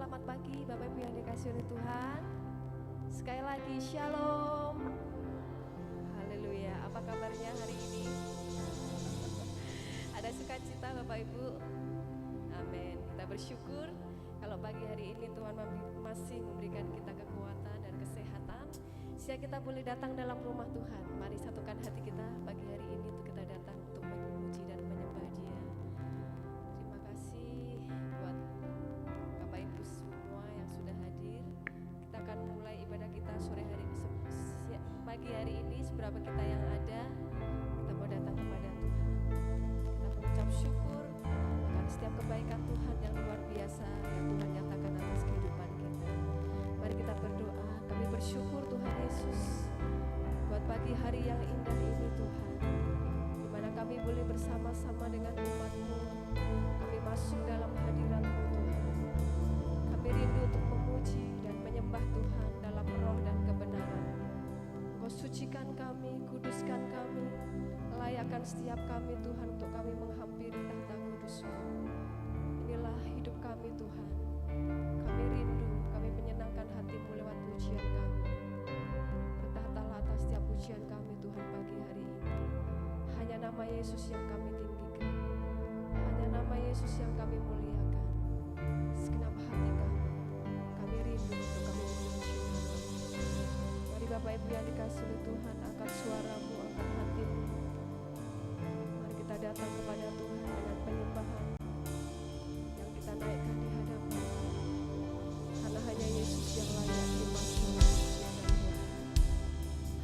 Selamat pagi Bapak Ibu yang dikasihi oleh Tuhan. Sekali lagi Shalom. Haleluya. Apa kabarnya hari ini? Ada sukacita Bapak Ibu? Amin. Kita bersyukur kalau pagi hari ini Tuhan masih memberikan kita kekuatan dan kesehatan, sehingga kita boleh datang dalam rumah Tuhan. Mari satukan hati kita pagi hari ini untuk kita datang untuk memuji dan menyembah Dia. Terima kasih buat Bapak Ibu semua yang sudah hadir. Kita akan mulai ibadah kita sore hari ini, pagi hari ini. Seberapa kita yang ada, kita mau datang kepada Tuhan. Kita mengucap syukur akan setiap kebaikan Tuhan yang luar biasa yang Tuhan nyatakan atas kehidupan kita. Mari kita berdoa. Kami bersyukur Tuhan Yesus buat pagi hari yang indah ini Tuhan, di mana kami boleh bersama-sama dengan umat-Mu. Kami masuk dalam hadirat-Mu Tuhan. Kami rindu untuk memuji dan menyembah Tuhan dalam roh dan kebenaran. Engkau sucikan kami, kuduskan kami, layakkan setiap kami Tuhan untuk kami menghampiri tahta kudus-Mu. Inilah hidup kami Tuhan. Kami rindu, kami menyenangkan hati-Mu lewat pujian kami. Bertahtalah atas setiap pujian kami Tuhan pagi hari ini. Hanya nama Yesus yang kami tinggikan, hanya nama Yesus yang kami muliakan. Segenap hati kami rindu untuk kami memuji nama-Mu. Mari Bapak Ibu yang dikasihi oleh Tuhan, angkat suaramu, angkat hatimu. Mari kita datang kepada Tuhan dengan penyembahan yang kita naikkan di hadapan, karena hanya Yesus yang layak dimasuki pujian dan hormat.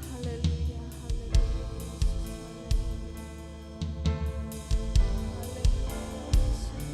Haleluya, haleluya Yesus, haleluya. Haleluya Yesus.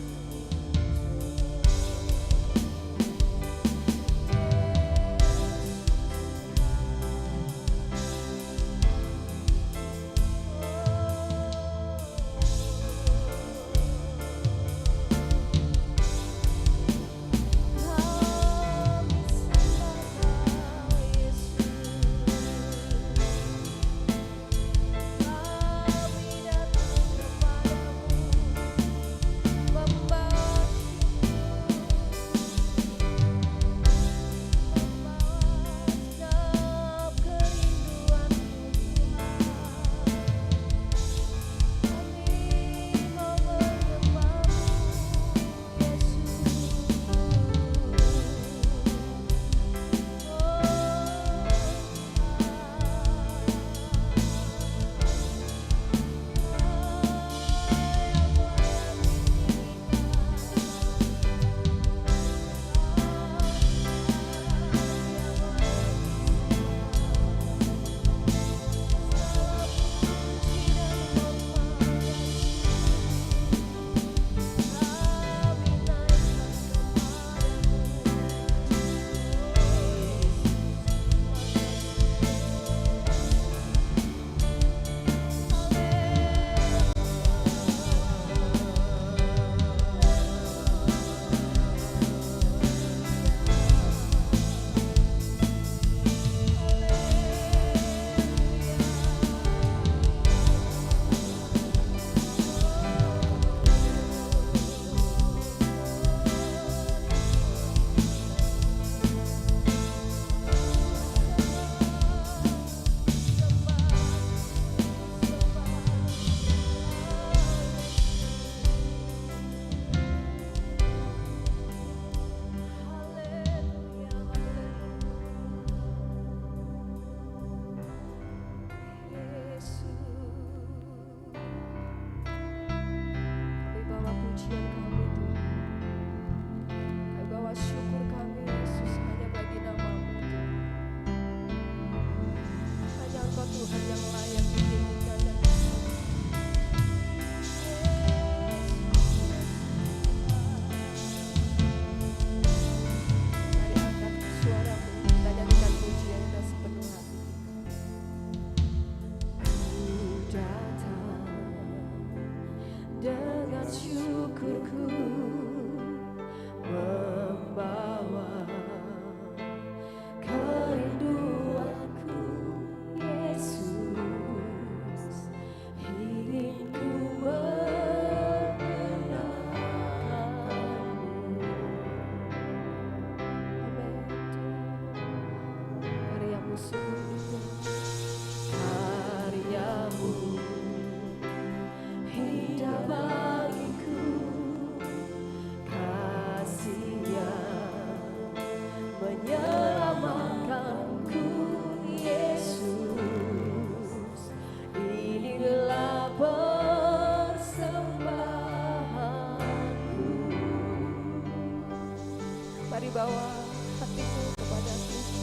Mari bawa hatimu kepada Tuhan.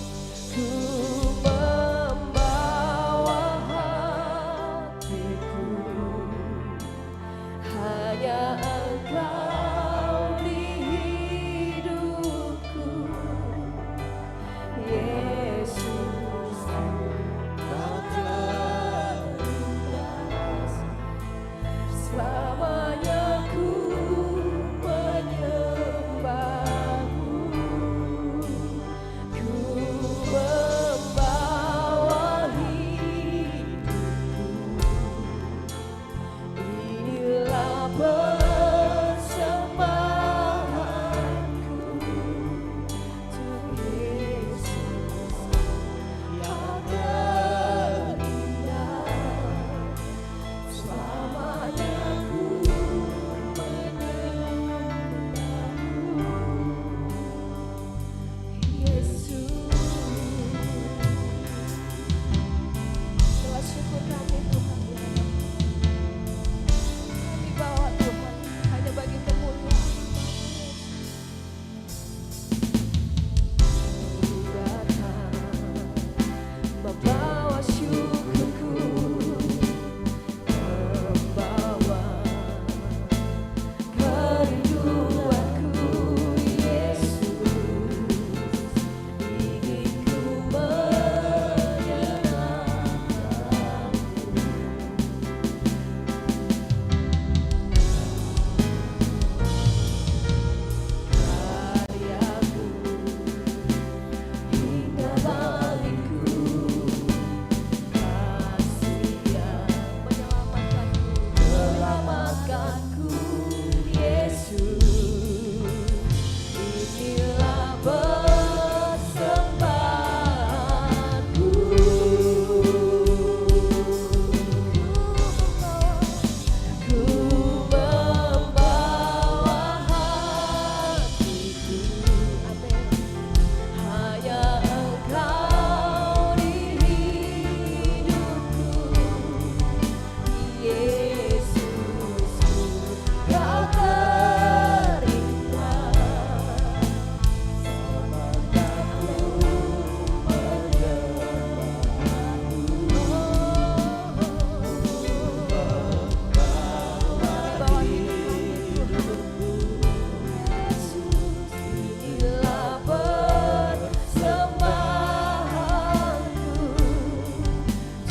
Ku membawa hatiku, hanya Engkau di hidupku, Yesus, Kau terindah. Selamanya ku menyembahmu, ku membawa hidupku. Inilah persembahanku untuk Yesus yang terindah. Selamanya ku menyembahmu, Yesus. Doa syukur kami Tuhan, kami bawa Tuhan hanya bagi kemuliaan. Ku datang membawa syukurku, membawa kerinduanku, Yesus. Ingin ku menyenangkanmu, karyaku hingga balikku, kasih yang menyelamatkanku, Yesus. Inilah persembahanku. Ku membawa hatiku, hanya Engkau di hidupku, Yesus, Kau terindah. Selamanya ku membawa hidupku, Yesus. Inilah persembahanku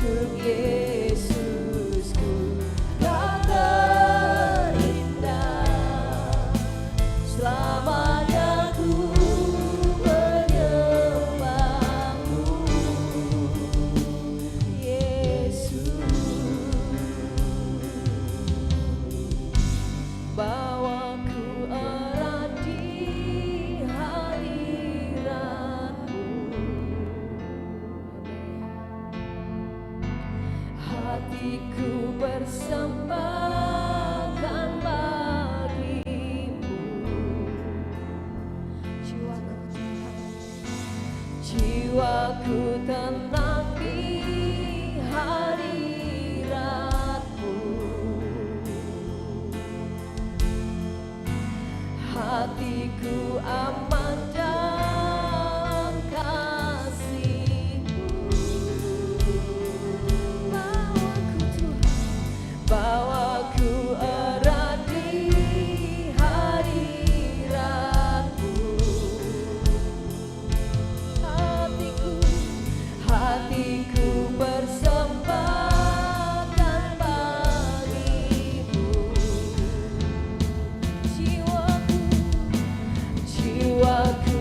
untuk Yesusku, Kau terindah. Selamanya ku menyembahmu, Yesus. Bawa ku erat di hadirat-Mu, hatiku persembahkan bagi-Mu. Jiwaku tenang di hadirat-Mu, hatiku aman dalam kasih-Mu. Bawaku Tuhan, bawaku erat di hadirat-Mu, hatiku persembahkan bagi-Mu. Jiwaku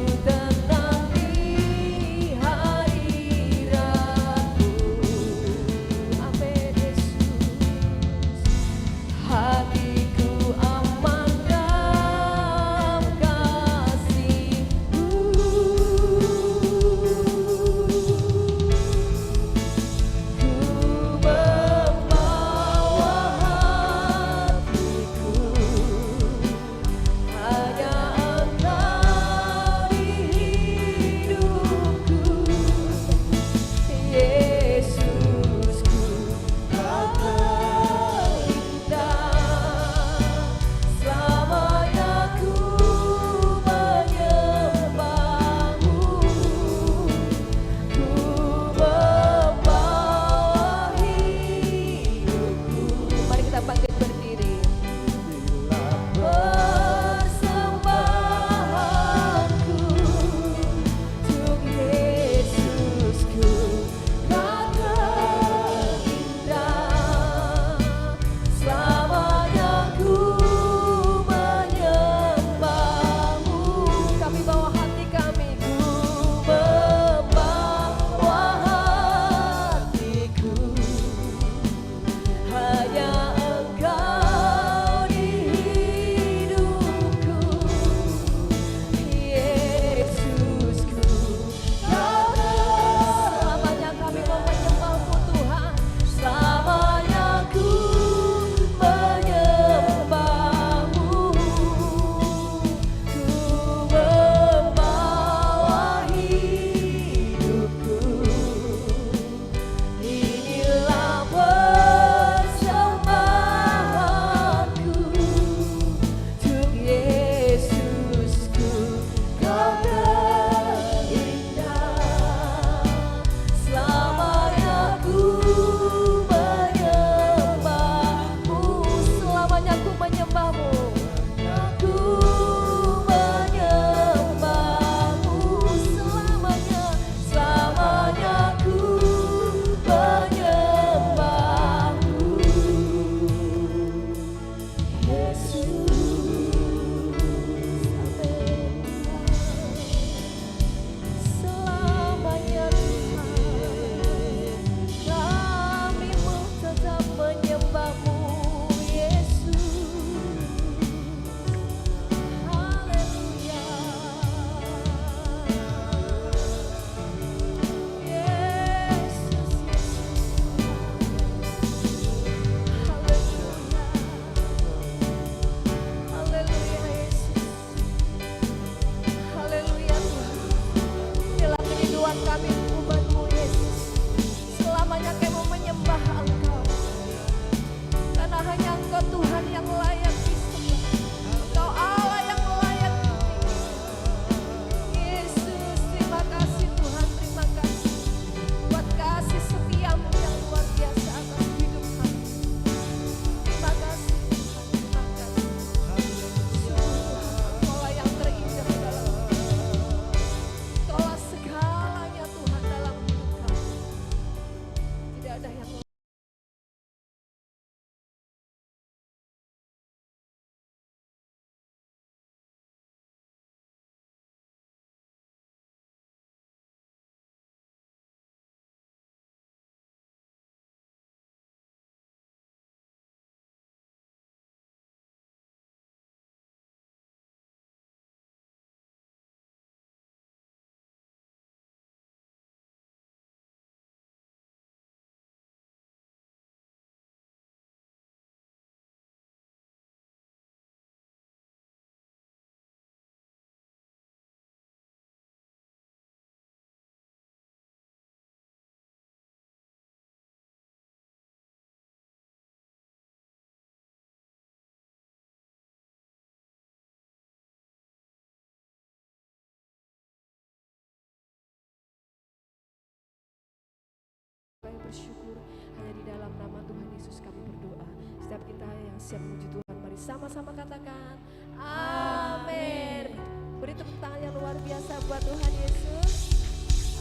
yang bersyukur. Hanya di dalam nama Tuhan Yesus kami berdoa. Setiap kita yang siap memuji Tuhan, mari sama-sama katakan amin. Beri tepuk tangan yang luar biasa buat Tuhan Yesus.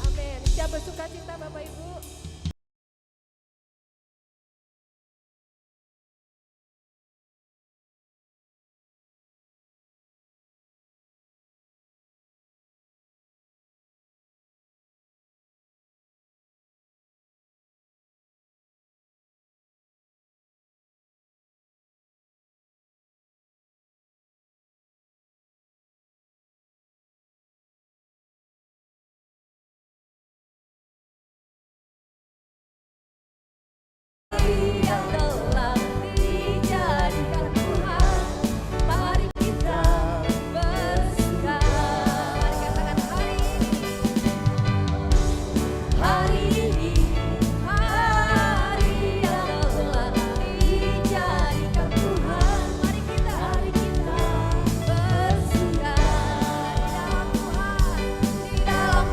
Amin. Siap bersuka cita Bapak Ibu. Yang telah dijadikan Tuhan, mari kita bersuka. Mari katakan hari ini, hari yang telah dijadikan Tuhan, mari kita bersuka di dalam Tuhan, bersuka.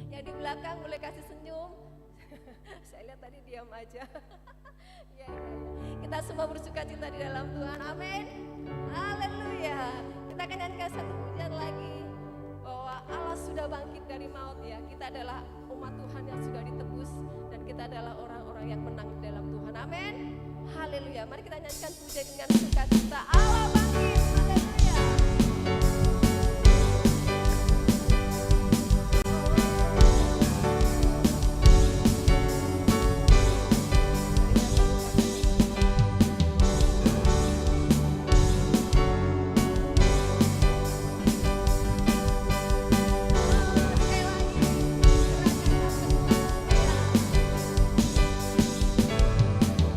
Yang di belakang boleh kasih senyum. Saya lihat tadi diam aja. Ya. Kita semua bersuka cita di dalam Tuhan. Amin. Haleluya. Kita akan nyanyikan satu pujian lagi bahwa Allah sudah bangkit dari maut ya. Kita adalah umat Tuhan yang sudah ditebus dan kita adalah orang-orang yang menang di dalam Tuhan. Amin. Haleluya. Mari kita nyanyikan puja dengan sukacita. Allah bangkit. Haleluya.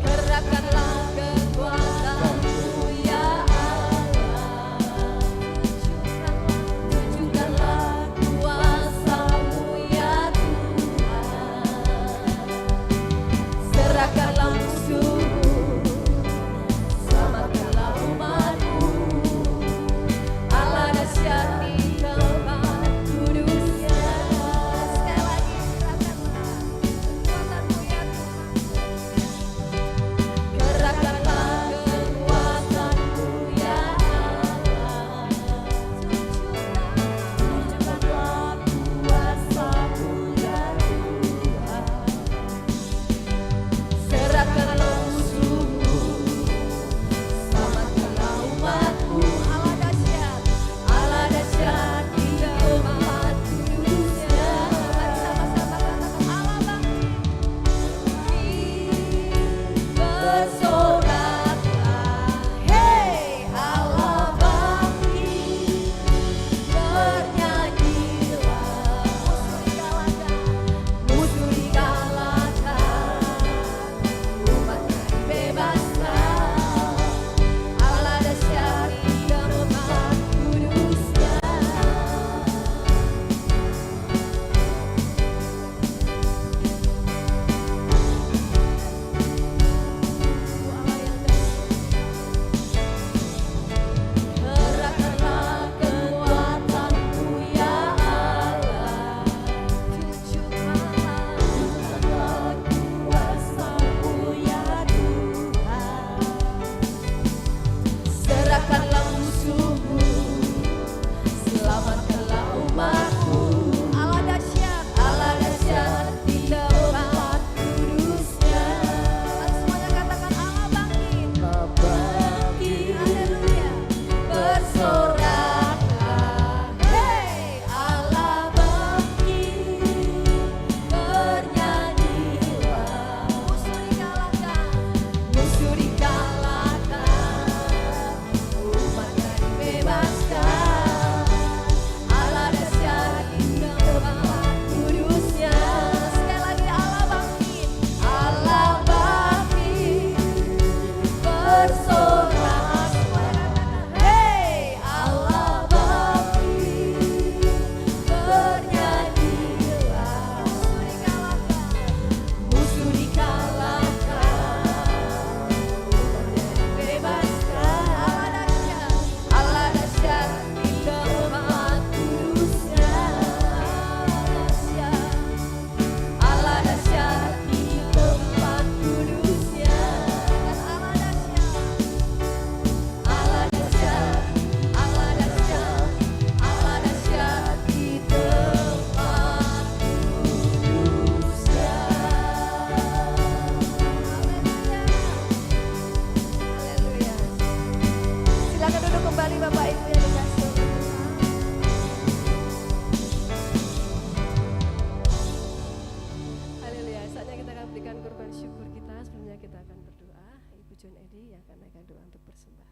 Gerakkanlah kekuatan-Mu ya Allah. Tunjukkanlah kuasa-Mu ya Tuhan. Serahkanlah musuh-Mu, selamatkanlah umat-Mu. Allah dahsyat di tempat kudus-Nya. Sekali lagi serahkanlah kekuatan-Mu ya Tuhan. Gerakkanlah kekuatan-Mu ya Allah. Tunjukkanlah kuasa-Mu ya Tuhan. Serahkanlah musuh-Mu, selamatkanlah umat-Mu. Allah dahsyat di tempat kudus-Nya. Mari sama-sama katakan Allah bangkit. Bersoraklah, hei Allah bangkit. Bernyanyilah, musuh dikalahkan, umat dibebaskan. Allah dahsyat di tempat kudus-Nya. Gerakkanlah kekuatan-Mu ya Allah. Tunjukkanlah kuasa-Mu ya Tuhan. Serahkanlah musuh-Mu, selamatkanlah umat-Mu. Allah dahsyat di tempat kudus-Nya. Mari semuanya katakan Allah bangkit. Haleluya. Bersoraklah, hei Allah bangkit. Bernyanyilah, musuh dikalahkan, umat dibebaskan. Allah dahsyat di tempat kudus-Nya. Sekali lagi Allah bangkit. Allah bangkit. Bersorak, hei Allah bangkit. Bernyanyilah, musuh dikalahkan, bebaskan. Allah dahsyat di tempat kudus-Nya. Allah dahsyat di tempat kudus-Nya. Allah dahsyat, Allah dahsyat, Allah dahsyat di tempat kudus-Nya. Haleluya. Silakan duduk kembali Bapak Ibu yang dikasihi oleh Tuhan. Haleluya. Saatnya kita akan berikan korban syukur kita. Sebelumnya kita akan berdoa. Ibu John Edi yang akan naikkan doa untuk bersembah.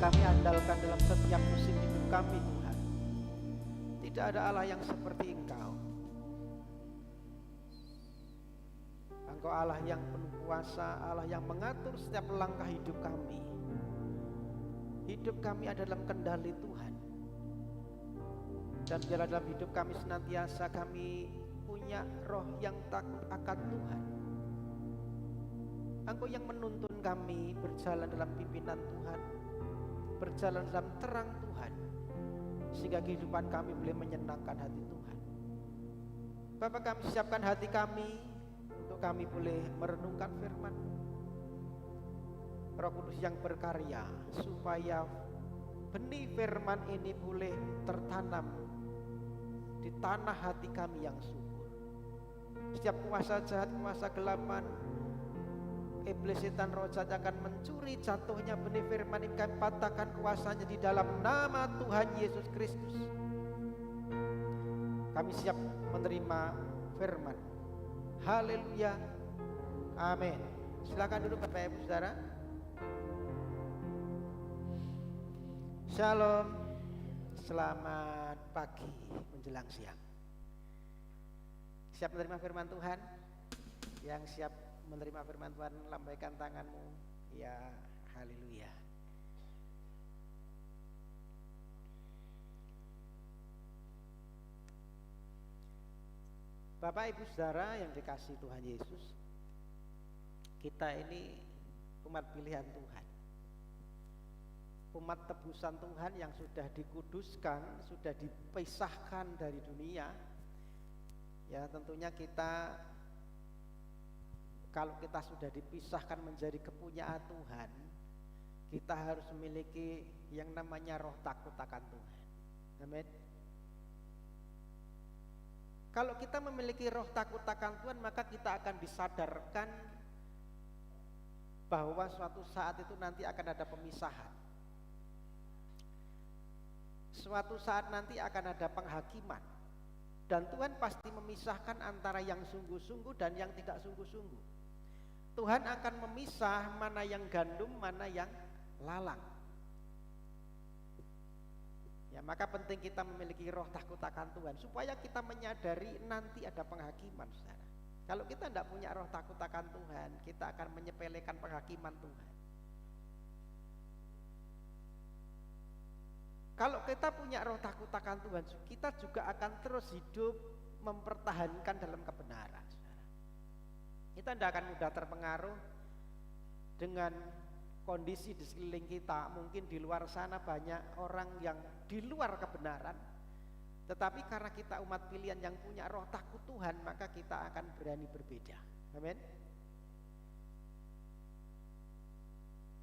kami andalkan dalam setiap musim hidup kami Tuhan. Tidak ada Allah yang seperti Engkau. Engkau Allah yang penuh kuasa, Allah yang mengatur setiap langkah hidup kami. Hidup kami ada dalam kendali Tuhan. Dan biarlah dalam hidup kami senantiasa kami punya roh yang takut akan Tuhan. Engkau yang menuntun kami berjalan dalam pimpinan Tuhan, berjalan dalam terang Tuhan, sehingga kehidupan kami boleh menyenangkan hati Tuhan. Bapa, kami siapkan hati kami untuk kami boleh merenungkan firman Roh Kudus yang berkarya, supaya benih firman ini boleh tertanam di tanah hati kami yang subur. Setiap kuasa jahat, kuasa gelapan, iblis, setan, roh jahat akan mencuri jatuhnya benih firman ini, kami patahkan kuasanya di dalam nama Tuhan Yesus Kristus. Kami siap menerima firman. Haleluya, amin. Silakan duduk Bapak Ibu Saudara. Shalom, selamat pagi menjelang siang. Siap menerima firman Tuhan? Yang siap menerima firman Tuhan, lambaikan tanganmu. Ya, haleluya. Bapak Ibu Saudara yang dikasihi Tuhan Yesus, kita ini umat pilihan Tuhan, umat tebusan Tuhan yang sudah dikuduskan, sudah dipisahkan dari dunia. Ya, tentunya kita, kalau kita sudah dipisahkan menjadi kepunyaan Tuhan, kita harus memiliki yang namanya roh takut akan Tuhan. Amin. Kalau kita memiliki roh takut akan Tuhan, maka kita akan disadarkan bahwa suatu saat itu nanti akan ada pemisahan. Suatu saat nanti akan ada penghakiman. Dan Tuhan pasti memisahkan antara yang sungguh-sungguh dan yang tidak sungguh-sungguh. Tuhan akan memisah mana yang gandum, mana yang lalang. Ya, maka penting kita memiliki roh takut akan Tuhan supaya kita menyadari nanti ada penghakiman, saudara. Kalau kita tidak punya roh takut akan Tuhan, kita akan menyepelekan penghakiman Tuhan. Kalau kita punya roh takut akan Tuhan, kita juga akan terus hidup mempertahankan dalam kebenaran, saudara. Kita tidak akan mudah terpengaruh dengan kondisi di sekeliling kita. Mungkin di luar sana banyak orang yang di luar kebenaran, tetapi karena kita umat pilihan yang punya roh takut Tuhan, maka kita akan berani berbeda. Amin.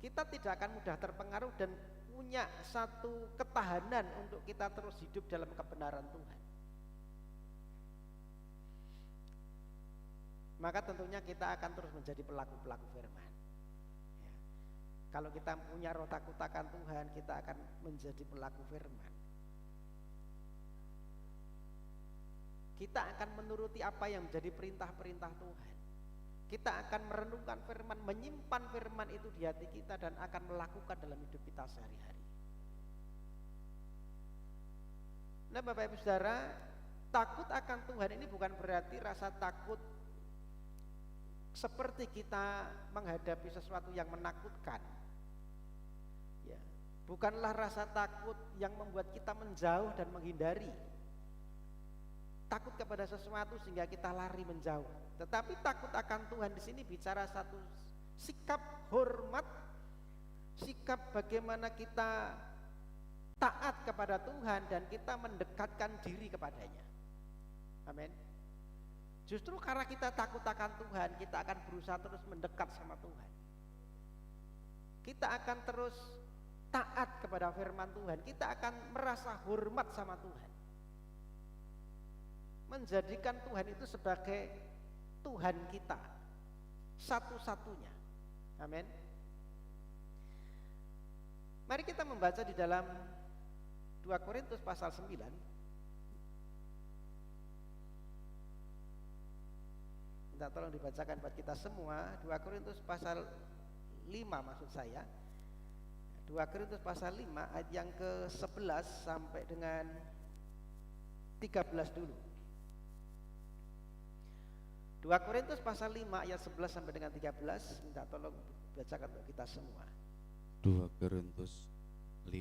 Kita tidak akan mudah terpengaruh dan punya satu ketahanan untuk kita terus hidup dalam kebenaran Tuhan. Maka tentunya kita akan terus menjadi pelaku-pelaku firman. Ya. Kalau kita punya roh takut akan Tuhan, kita akan menjadi pelaku firman. Kita akan menuruti apa yang menjadi perintah-perintah Tuhan. Kita akan merenungkan firman, menyimpan firman itu di hati kita dan akan melakukan dalam hidup kita sehari-hari. Nah, Bapak Ibu Saudara, takut akan Tuhan ini bukan berarti rasa takut seperti kita menghadapi sesuatu yang menakutkan. Ya, bukanlah rasa takut yang membuat kita menjauh dan menghindari. Takut kepada sesuatu sehingga kita lari menjauh. Tetapi takut akan Tuhan di sini bicara satu sikap hormat, sikap bagaimana kita taat kepada Tuhan dan kita mendekatkan diri kepadanya. Amin. Justru karena kita takut akan Tuhan, kita akan berusaha terus mendekat sama Tuhan. Kita akan terus taat kepada firman Tuhan. Kita akan merasa hormat sama Tuhan. Menjadikan Tuhan itu sebagai Tuhan kita satu-satunya. Amin. Mari kita membaca di dalam 2 Korintus pasal 9. Minta tolong dibacakan buat kita semua. 2 Korintus pasal 5 maksud saya. 2 Korintus pasal 5 ayat yang ke-11 sampai dengan 13 dulu. 2 Korintus pasal 5 ayat 11 sampai dengan 13, minta tolong bacakan untuk kita semua. 2 Korintus 5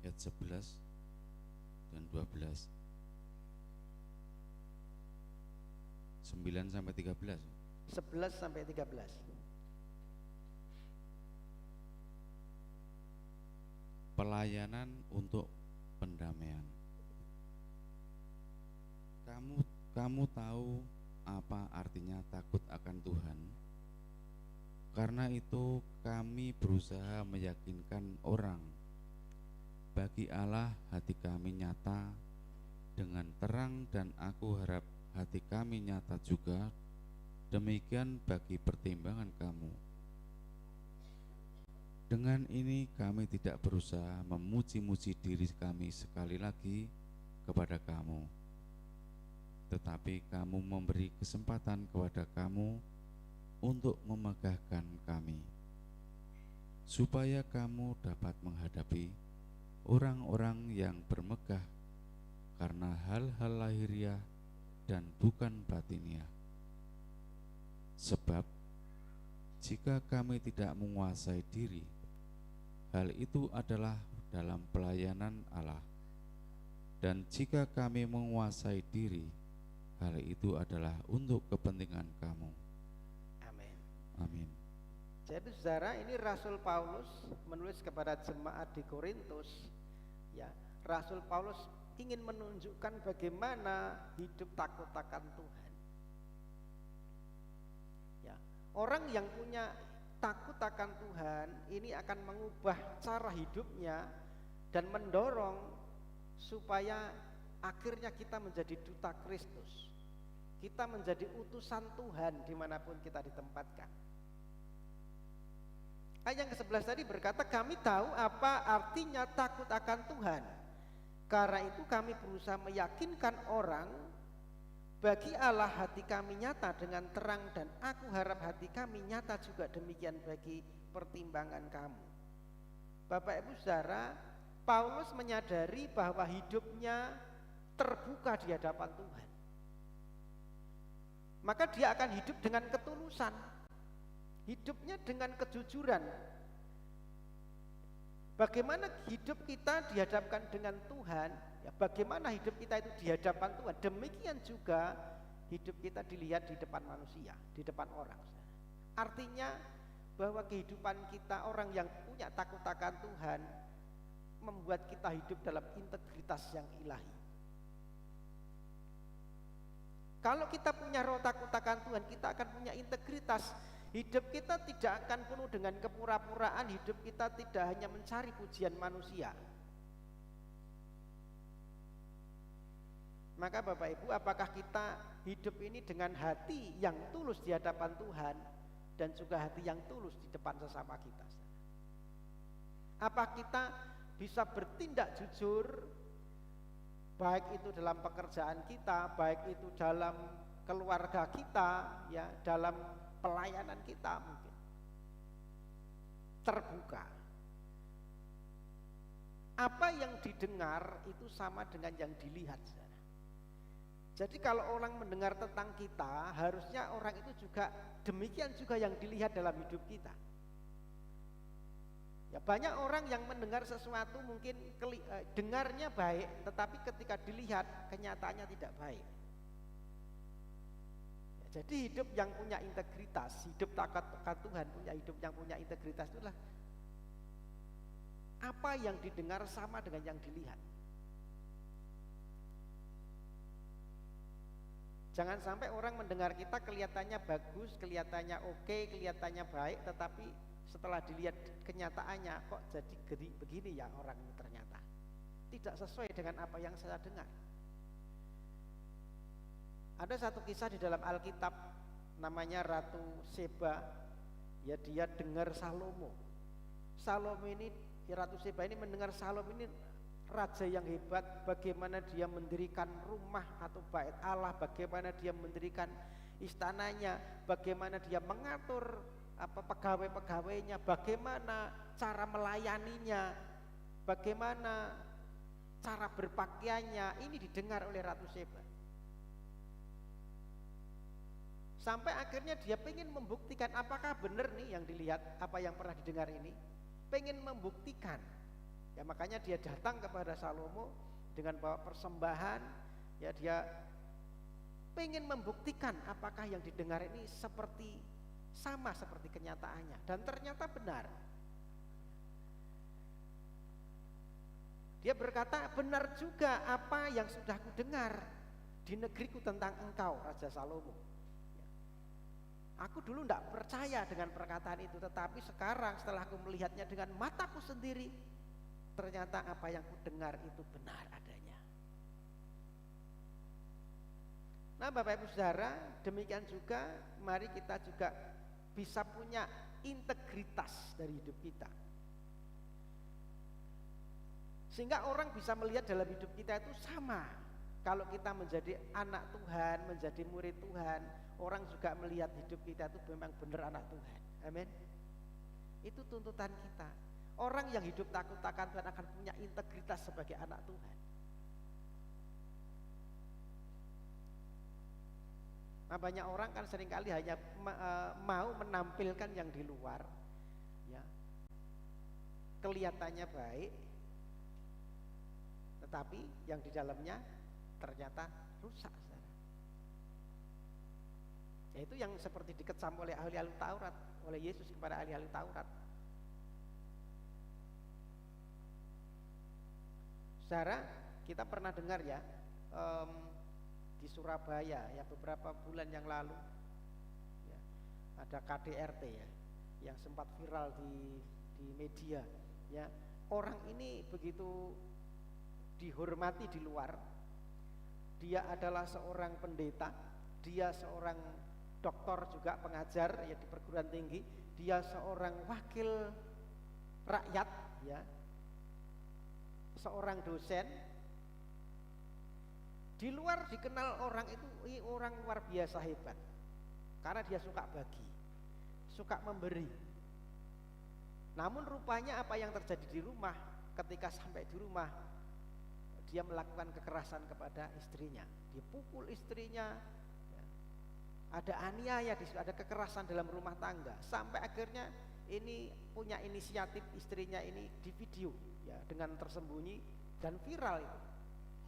ayat 11 dan 12. 9 sampai 13. 11 sampai 13. Pelayanan untuk pendamaian. Kamu tahu apa artinya takut akan Tuhan? Karena itu kami berusaha meyakinkan orang. Bagi Allah hati kami nyata dengan terang, dan aku harap hati kami nyata juga. Demikian bagi pertimbangan kamu. Dengan ini kami tidak berusaha memuji-muji diri kami sekali lagi kepada kamu, tetapi kamu memberi kesempatan kepada kamu untuk memegahkan kami, supaya kamu dapat menghadapi orang-orang yang bermegah karena hal-hal lahiriah dan bukan batiniah. Sebab jika kami tidak menguasai diri, hal itu adalah dalam pelayanan Allah. Dan jika kami menguasai diri, hal itu adalah untuk kepentingan kamu. Amin. Amin. Jadi saudara, ini Rasul Paulus menulis kepada jemaat di Korintus. Ya, Rasul Paulus ingin menunjukkan bagaimana hidup takut akan Tuhan. Ya, orang yang punya takut akan Tuhan ini akan mengubah cara hidupnya dan mendorong supaya akhirnya kita menjadi duta Kristus. Kita menjadi utusan Tuhan dimanapun kita ditempatkan. Ayat yang ke-11 tadi berkata, kami tahu apa artinya takut akan Tuhan. Karena itu kami berusaha meyakinkan orang. Bagi Allah hati kami nyata dengan terang, dan aku harap hati kami nyata juga demikian bagi pertimbangan kamu. Bapak Ibu Saudara, Paulus menyadari bahwa hidupnya terbuka di hadapan Tuhan. Maka dia akan hidup dengan ketulusan, hidupnya dengan kejujuran. Bagaimana hidup kita dihadapkan dengan Tuhan, ya bagaimana hidup kita itu di hadapan Tuhan, demikian juga hidup kita dilihat di depan manusia, di depan orang. Artinya bahwa kehidupan kita, orang yang punya takut akan Tuhan, membuat kita hidup dalam integritas yang ilahi. Kalau kita punya roh takut akan Tuhan, kita akan punya integritas. Hidup kita tidak akan penuh dengan kepura-puraan, hidup kita tidak hanya mencari pujian manusia. Maka Bapak Ibu, apakah kita hidup ini dengan hati yang tulus di hadapan Tuhan dan juga hati yang tulus di depan sesama kita? Apa kita bisa bertindak jujur, baik itu dalam pekerjaan kita, baik itu dalam keluarga kita, ya, dalam pelayanan kita, mungkin terbuka. Apa yang didengar itu sama dengan yang dilihat. Jadi kalau orang mendengar tentang kita, harusnya orang itu juga demikian juga yang dilihat dalam hidup kita. Ya, banyak orang yang mendengar sesuatu mungkin dengarnya baik, tetapi ketika dilihat kenyataannya tidak baik. Jadi hidup yang punya integritas, hidup takut akan Tuhan, punya hidup yang punya integritas itulah apa yang didengar sama dengan yang dilihat. Jangan sampai orang mendengar kita kelihatannya bagus, kelihatannya oke, kelihatannya baik, tetapi setelah dilihat kenyataannya kok jadi begini ya orang ini ternyata. Tidak sesuai dengan apa yang saya dengar. Ada satu kisah di dalam Alkitab, namanya Ratu Seba. Ya, dia dengar Salomo. Salomo ini, Ratu Seba ini mendengar Salomo ini raja yang hebat, bagaimana dia mendirikan rumah atau bait Allah, bagaimana dia mendirikan istananya, bagaimana dia mengatur pegawai-pegawainya, bagaimana cara melayaninya, bagaimana cara berpakaiannya, ini didengar oleh Ratu Seba. Sampai akhirnya dia pengen membuktikan apakah benar nih yang dilihat, apa yang pernah didengar ini. Pengen membuktikan. Ya makanya dia datang kepada Salomo dengan bawa persembahan. Ya dia pengen membuktikan apakah yang didengar ini sama seperti kenyataannya. Dan ternyata benar. Dia berkata, benar juga apa yang sudah kudengar di negeriku tentang engkau, Raja Salomo. Aku dulu tidak percaya dengan perkataan itu, tetapi sekarang setelah aku melihatnya dengan mataku sendiri, ternyata apa yang kudengar itu benar adanya. Nah Bapak Ibu Saudara, demikian juga mari kita juga bisa punya integritas dari hidup kita. Sehingga orang bisa melihat dalam hidup kita itu sama. Kalau kita menjadi anak Tuhan, menjadi murid Tuhan, orang juga melihat hidup kita itu memang benar anak Tuhan. Amin. Itu tuntutan kita. Orang yang hidup takut akan Tuhan akan punya integritas sebagai anak Tuhan. Nah banyak orang kan seringkali hanya mau menampilkan yang di luar, ya, kelihatannya baik, tetapi yang di dalamnya ternyata rusak. Yaitu yang seperti dikecam oleh ahli-ahli Taurat, oleh Yesus kepada ahli-ahli Taurat. Saudara, kita pernah dengar ya di Surabaya ya beberapa bulan yang lalu ya, ada KDRT ya yang sempat viral di media ya. Orang ini begitu dihormati di luar. Dia adalah seorang pendeta, dia seorang doktor juga pengajar ya di perguruan tinggi, dia seorang wakil rakyat ya, seorang dosen. Di luar dikenal orang itu orang luar biasa hebat, karena dia suka bagi, suka memberi. Namun rupanya apa yang terjadi di rumah, ketika sampai di rumah dia melakukan kekerasan kepada istrinya, dipukul istrinya, ya. Ada aniaya, ada kekerasan dalam rumah tangga, sampai akhirnya ini punya inisiatif istrinya ini di video ya dengan tersembunyi dan viral itu.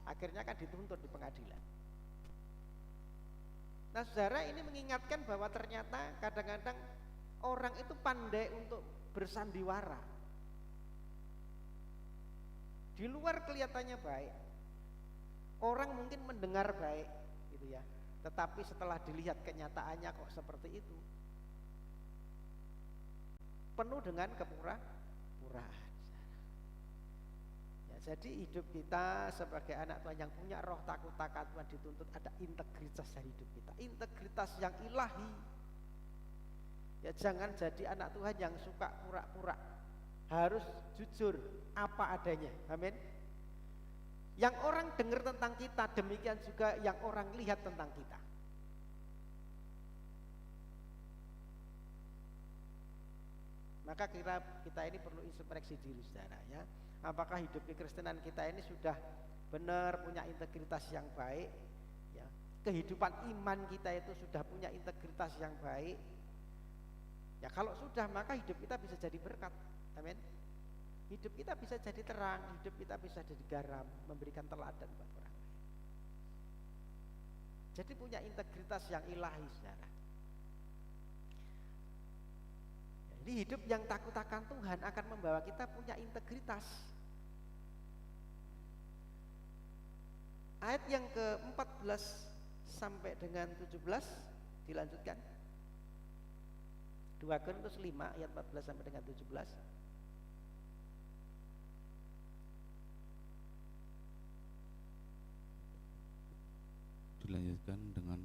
Akhirnya kan dituntut di pengadilan. Nah saudara, ini mengingatkan bahwa ternyata kadang-kadang orang itu pandai untuk bersandiwara. Di luar kelihatannya baik, orang mungkin mendengar baik gitu ya, tetapi setelah dilihat kenyataannya kok seperti itu, penuh dengan kepura-puraan. Ya, jadi hidup kita sebagai anak Tuhan yang punya roh takut akan Tuhan dituntut ada integritas dari hidup kita, integritas yang ilahi. Ya jangan jadi anak Tuhan yang suka pura-pura, harus jujur apa adanya. Amin. Yang orang dengar tentang kita, demikian juga yang orang lihat tentang kita. Maka kita ini perlu introspeksi diri saudara ya. Apakah hidup kekristenan kita ini sudah benar punya integritas yang baik ya. Kehidupan iman kita itu sudah punya integritas yang baik. Ya kalau sudah, maka hidup kita bisa jadi berkat. Amin. Hidup kita bisa jadi terang, hidup kita bisa jadi garam, memberikan teladan buat orang lain. Jadi punya integritas yang ilahi saudara. Jadi hidup yang takut akan Tuhan akan membawa kita punya integritas. Ayat yang ke-14 sampai dengan 17 dilanjutkan. 2 Korintus 5 ayat 14 sampai dengan 17. Dilanjutkan dengan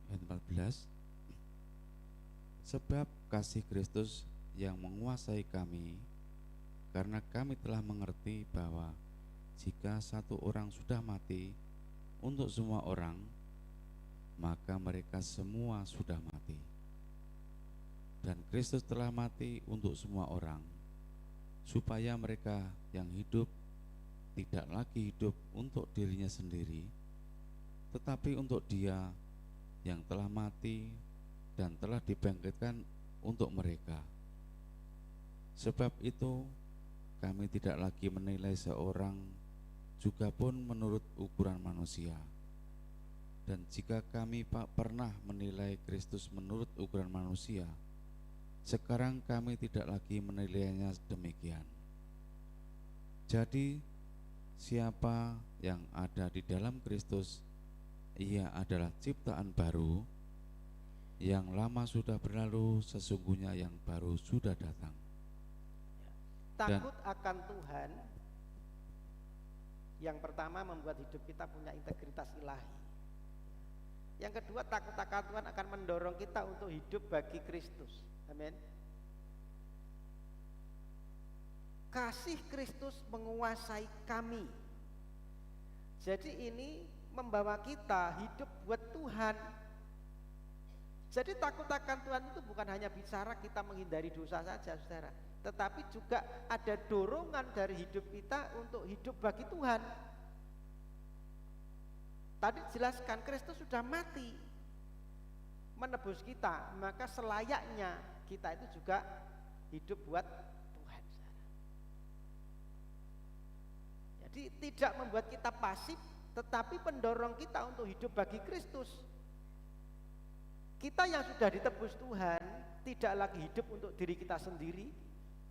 ayat 14. Sebab kasih Kristus yang menguasai kami, karena kami telah mengerti bahwa jika satu orang sudah mati untuk semua orang, maka mereka semua sudah mati. Dan Kristus telah mati untuk semua orang, supaya mereka yang hidup tidak lagi hidup untuk dirinya sendiri, tetapi untuk Dia yang telah mati dan telah dibangkitkan untuk mereka. Sebab itu kami tidak lagi menilai seorang juga pun menurut ukuran manusia. Dan jika kami pernah menilai Kristus menurut ukuran manusia, sekarang kami tidak lagi menilainya demikian. Jadi siapa yang ada di dalam Kristus, ia adalah ciptaan baru. Yang lama sudah berlalu, sesungguhnya yang baru sudah datang. Takut akan Tuhan yang pertama membuat hidup kita punya integritas ilahi. Yang kedua, takut akan Tuhan akan mendorong kita untuk hidup bagi Kristus. Amin. Kasih Kristus menguasai kami. Jadi ini membawa kita hidup buat Tuhan. Jadi takut akan Tuhan itu bukan hanya bicara kita menghindari dosa saja, saudara, tetapi juga ada dorongan dari hidup kita untuk hidup bagi Tuhan. Tadi dijelaskan Kristus sudah mati menebus kita, maka selayaknya kita itu juga hidup buat Tuhan. Jadi tidak membuat kita pasif, tetapi pendorong kita untuk hidup bagi Kristus. Kita yang sudah ditebus Tuhan tidak lagi hidup untuk diri kita sendiri,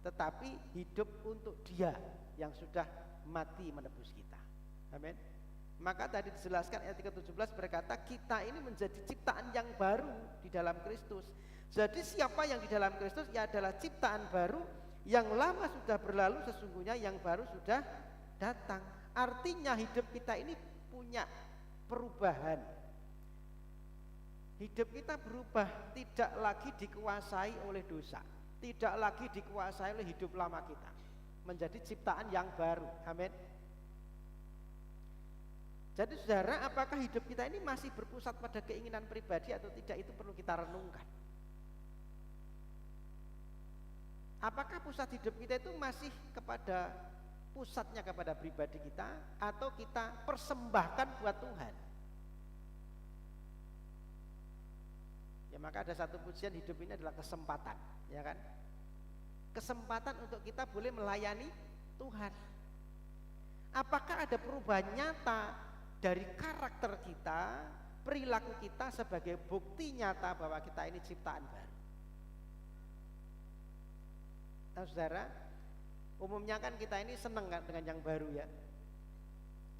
tetapi hidup untuk Dia yang sudah mati menebus kita. Amin. Maka tadi dijelaskan ayat 17 berkata kita ini menjadi ciptaan yang baru di dalam Kristus. Jadi siapa yang di dalam Kristus, ia adalah ciptaan baru, yang lama sudah berlalu, sesungguhnya yang baru sudah datang. Artinya hidup kita ini punya perubahan. Hidup kita berubah, tidak lagi dikuasai oleh dosa, tidak lagi dikuasai oleh hidup lama kita, menjadi ciptaan yang baru. Amin. Jadi saudara, apakah hidup kita ini masih berpusat pada keinginan pribadi atau tidak, itu perlu kita renungkan. Apakah pusat hidup kita itu masih pusatnya kepada pribadi kita, atau kita persembahkan buat Tuhan? Ya, maka ada satu pujian, hidup ini adalah kesempatan, ya kan? Kesempatan untuk kita boleh melayani Tuhan. Apakah ada perubahan nyata dari karakter kita, perilaku kita sebagai bukti nyata bahwa kita ini ciptaan baru? Nah, saudara, umumnya kan kita ini senang kan dengan yang baru, ya.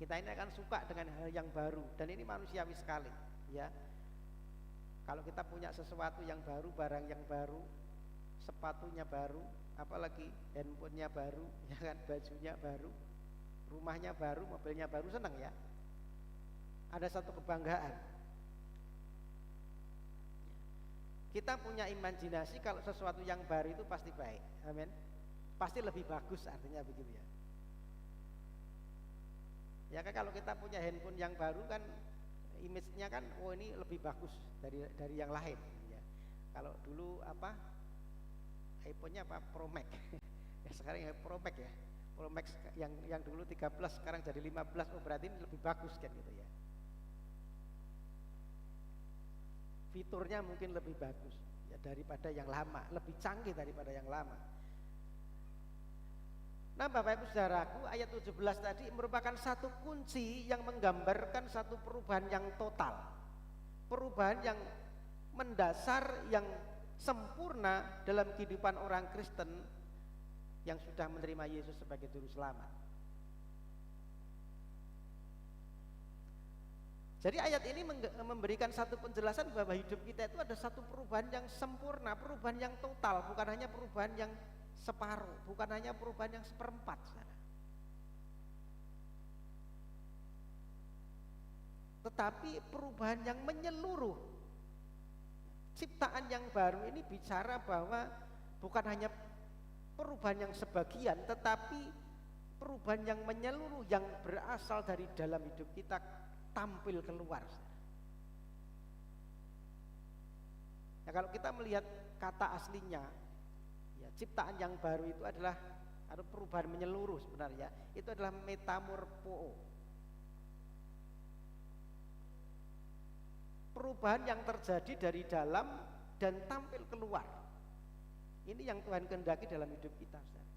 Kita ini akan suka dengan hal yang baru, dan ini manusiawi sekali, ya. Kalau kita punya sesuatu yang baru, barang yang baru, sepatunya baru, apalagi handphonenya baru, ya kan, bajunya baru, rumahnya baru, mobilnya baru, senang ya. Ada satu kebanggaan. Kita punya imajinasi kalau sesuatu yang baru itu pasti baik, amin. Pasti lebih bagus, artinya begitu ya. Ya kan, kalau kita punya handphone yang baru kan image-nya kan, oh ini lebih bagus dari yang lain ya. Kalau dulu iPhone-nya Pro Max ya, sekarang ya Pro Max ya. Pro Max yang dulu 13 sekarang jadi 15, oh berarti ini lebih bagus kan gitu ya. Fiturnya mungkin lebih bagus ya daripada yang lama, lebih canggih daripada yang lama. Nah, Bapak Ibu Saudaraku, ayat 17 tadi merupakan satu kunci yang menggambarkan satu perubahan yang total, perubahan yang mendasar, yang sempurna dalam kehidupan orang Kristen yang sudah menerima Yesus sebagai juru selamat. Jadi ayat ini memberikan satu penjelasan bahwa hidup kita itu ada satu perubahan yang sempurna, perubahan yang total, bukan hanya perubahan yang separuh, bukan hanya perubahan yang seperempat, saudara. Tetapi perubahan yang menyeluruh. Ciptaan yang baru ini bicara bahwa bukan hanya perubahan yang sebagian, tetapi perubahan yang menyeluruh, yang berasal dari dalam hidup kita tampil keluar. Ya, kalau kita melihat kata aslinya, ya, ciptaan yang baru itu adalah atau perubahan menyeluruh sebenarnya, itu adalah metamorfo. Perubahan yang terjadi dari dalam dan tampil keluar. Ini yang Tuhan kehendaki dalam hidup kita, saudara.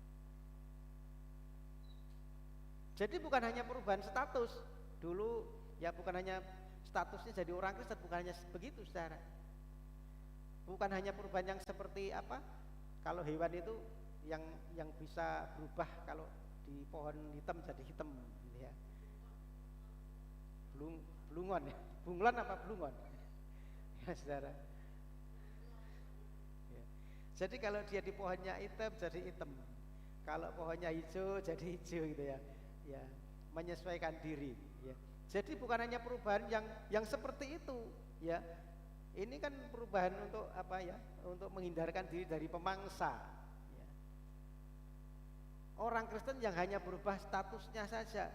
Jadi bukan hanya perubahan status. Dulu ya bukan hanya statusnya jadi orang Kristen, bukan hanya begitu, saudara. Bukan hanya perubahan yang seperti apa? Kalau hewan itu yang bisa berubah kalau di pohon hitam jadi hitam, gitu ya. Blungon ya, bunglon apa blungon? Ya, saudara. Ya. Jadi kalau dia di pohonnya hitam jadi hitam, kalau pohonnya hijau jadi hijau, gitu ya. Ya, menyesuaikan diri. Ya. Jadi bukan hanya perubahan yang seperti itu, ya. Ini kan perubahan untuk apa ya? Untuk menghindarkan diri dari pemangsa. Ya. Orang Kristen yang hanya berubah statusnya saja.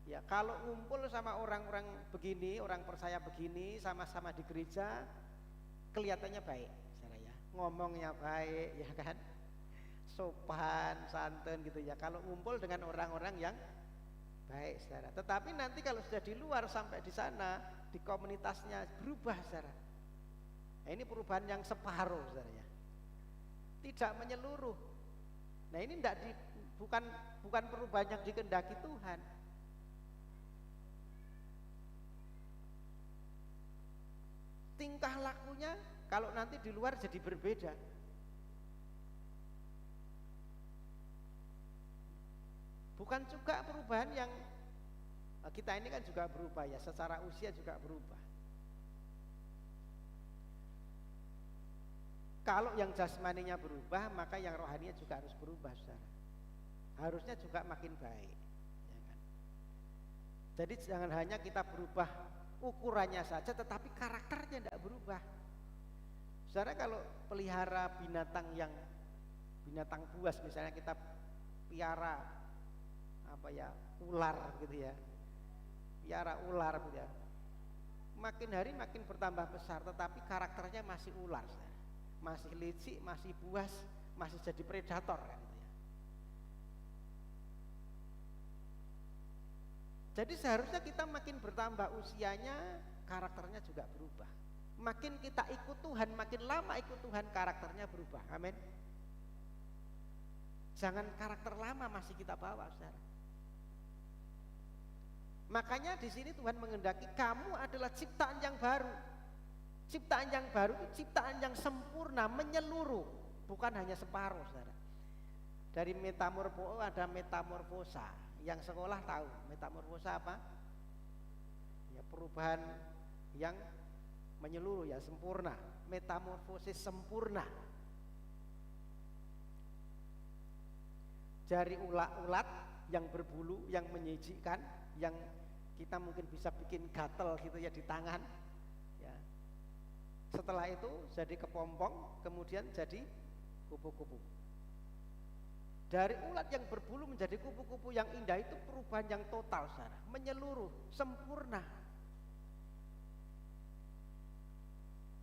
Ya, kalau ngumpul sama orang-orang begini, orang percaya begini, sama-sama di gereja, kelihatannya baik, saudara ya. Ngomongnya baik, ya kan? Sopan, santun gitu ya. Kalau ngumpul dengan orang-orang yang baik, saudara. Tetapi nanti kalau sudah di luar sampai di sana, di komunitasnya berubah, saudara. Nah, ini perubahan yang separuh, saudara ya. Tidak menyeluruh. Nah, ini bukan perubahan yang dikehendaki Tuhan. Tingkah lakunya kalau nanti di luar jadi berbeda. Bukan juga perubahan yang kita ini kan juga berubah ya, secara usia juga berubah. Kalau yang jasmaninya berubah, maka yang rohaninya juga harus berubah, saudara. Harusnya juga makin baik, ya kan? Jadi jangan hanya kita berubah ukurannya saja, tetapi karakternya tidak berubah. Saudara, kalau pelihara binatang buas, misalnya kita piara apa ya, ular gitu ya, piara ular gitu ya, makin hari makin bertambah besar, tetapi karakternya masih ular, saudara. Masih licik, masih buas, masih jadi predator kan gitu ya. Jadi seharusnya kita makin bertambah usianya, karakternya juga berubah. Makin kita ikut Tuhan, makin lama ikut Tuhan, karakternya berubah. Amin. Jangan karakter lama masih kita bawa, saudara. Makanya di sini Tuhan menghendaki kamu adalah ciptaan yang baru. Ciptaan yang baru itu ciptaan yang sempurna, menyeluruh, bukan hanya separuh, saudara. Dari metamorfo ada metamorfosa. Yang sekolah tahu metamorfosa apa? Ya, perubahan yang menyeluruh, ya, sempurna. Metamorfosis sempurna. Dari ulat-ulat yang berbulu, yang menyejikkan, yang kita mungkin bisa bikin gatel gitu ya di tangan. Ya. Setelah itu jadi kepompong, kemudian jadi kupu-kupu. Dari ulat yang berbulu menjadi kupu-kupu yang indah itu perubahan yang total, saudara, menyeluruh, sempurna.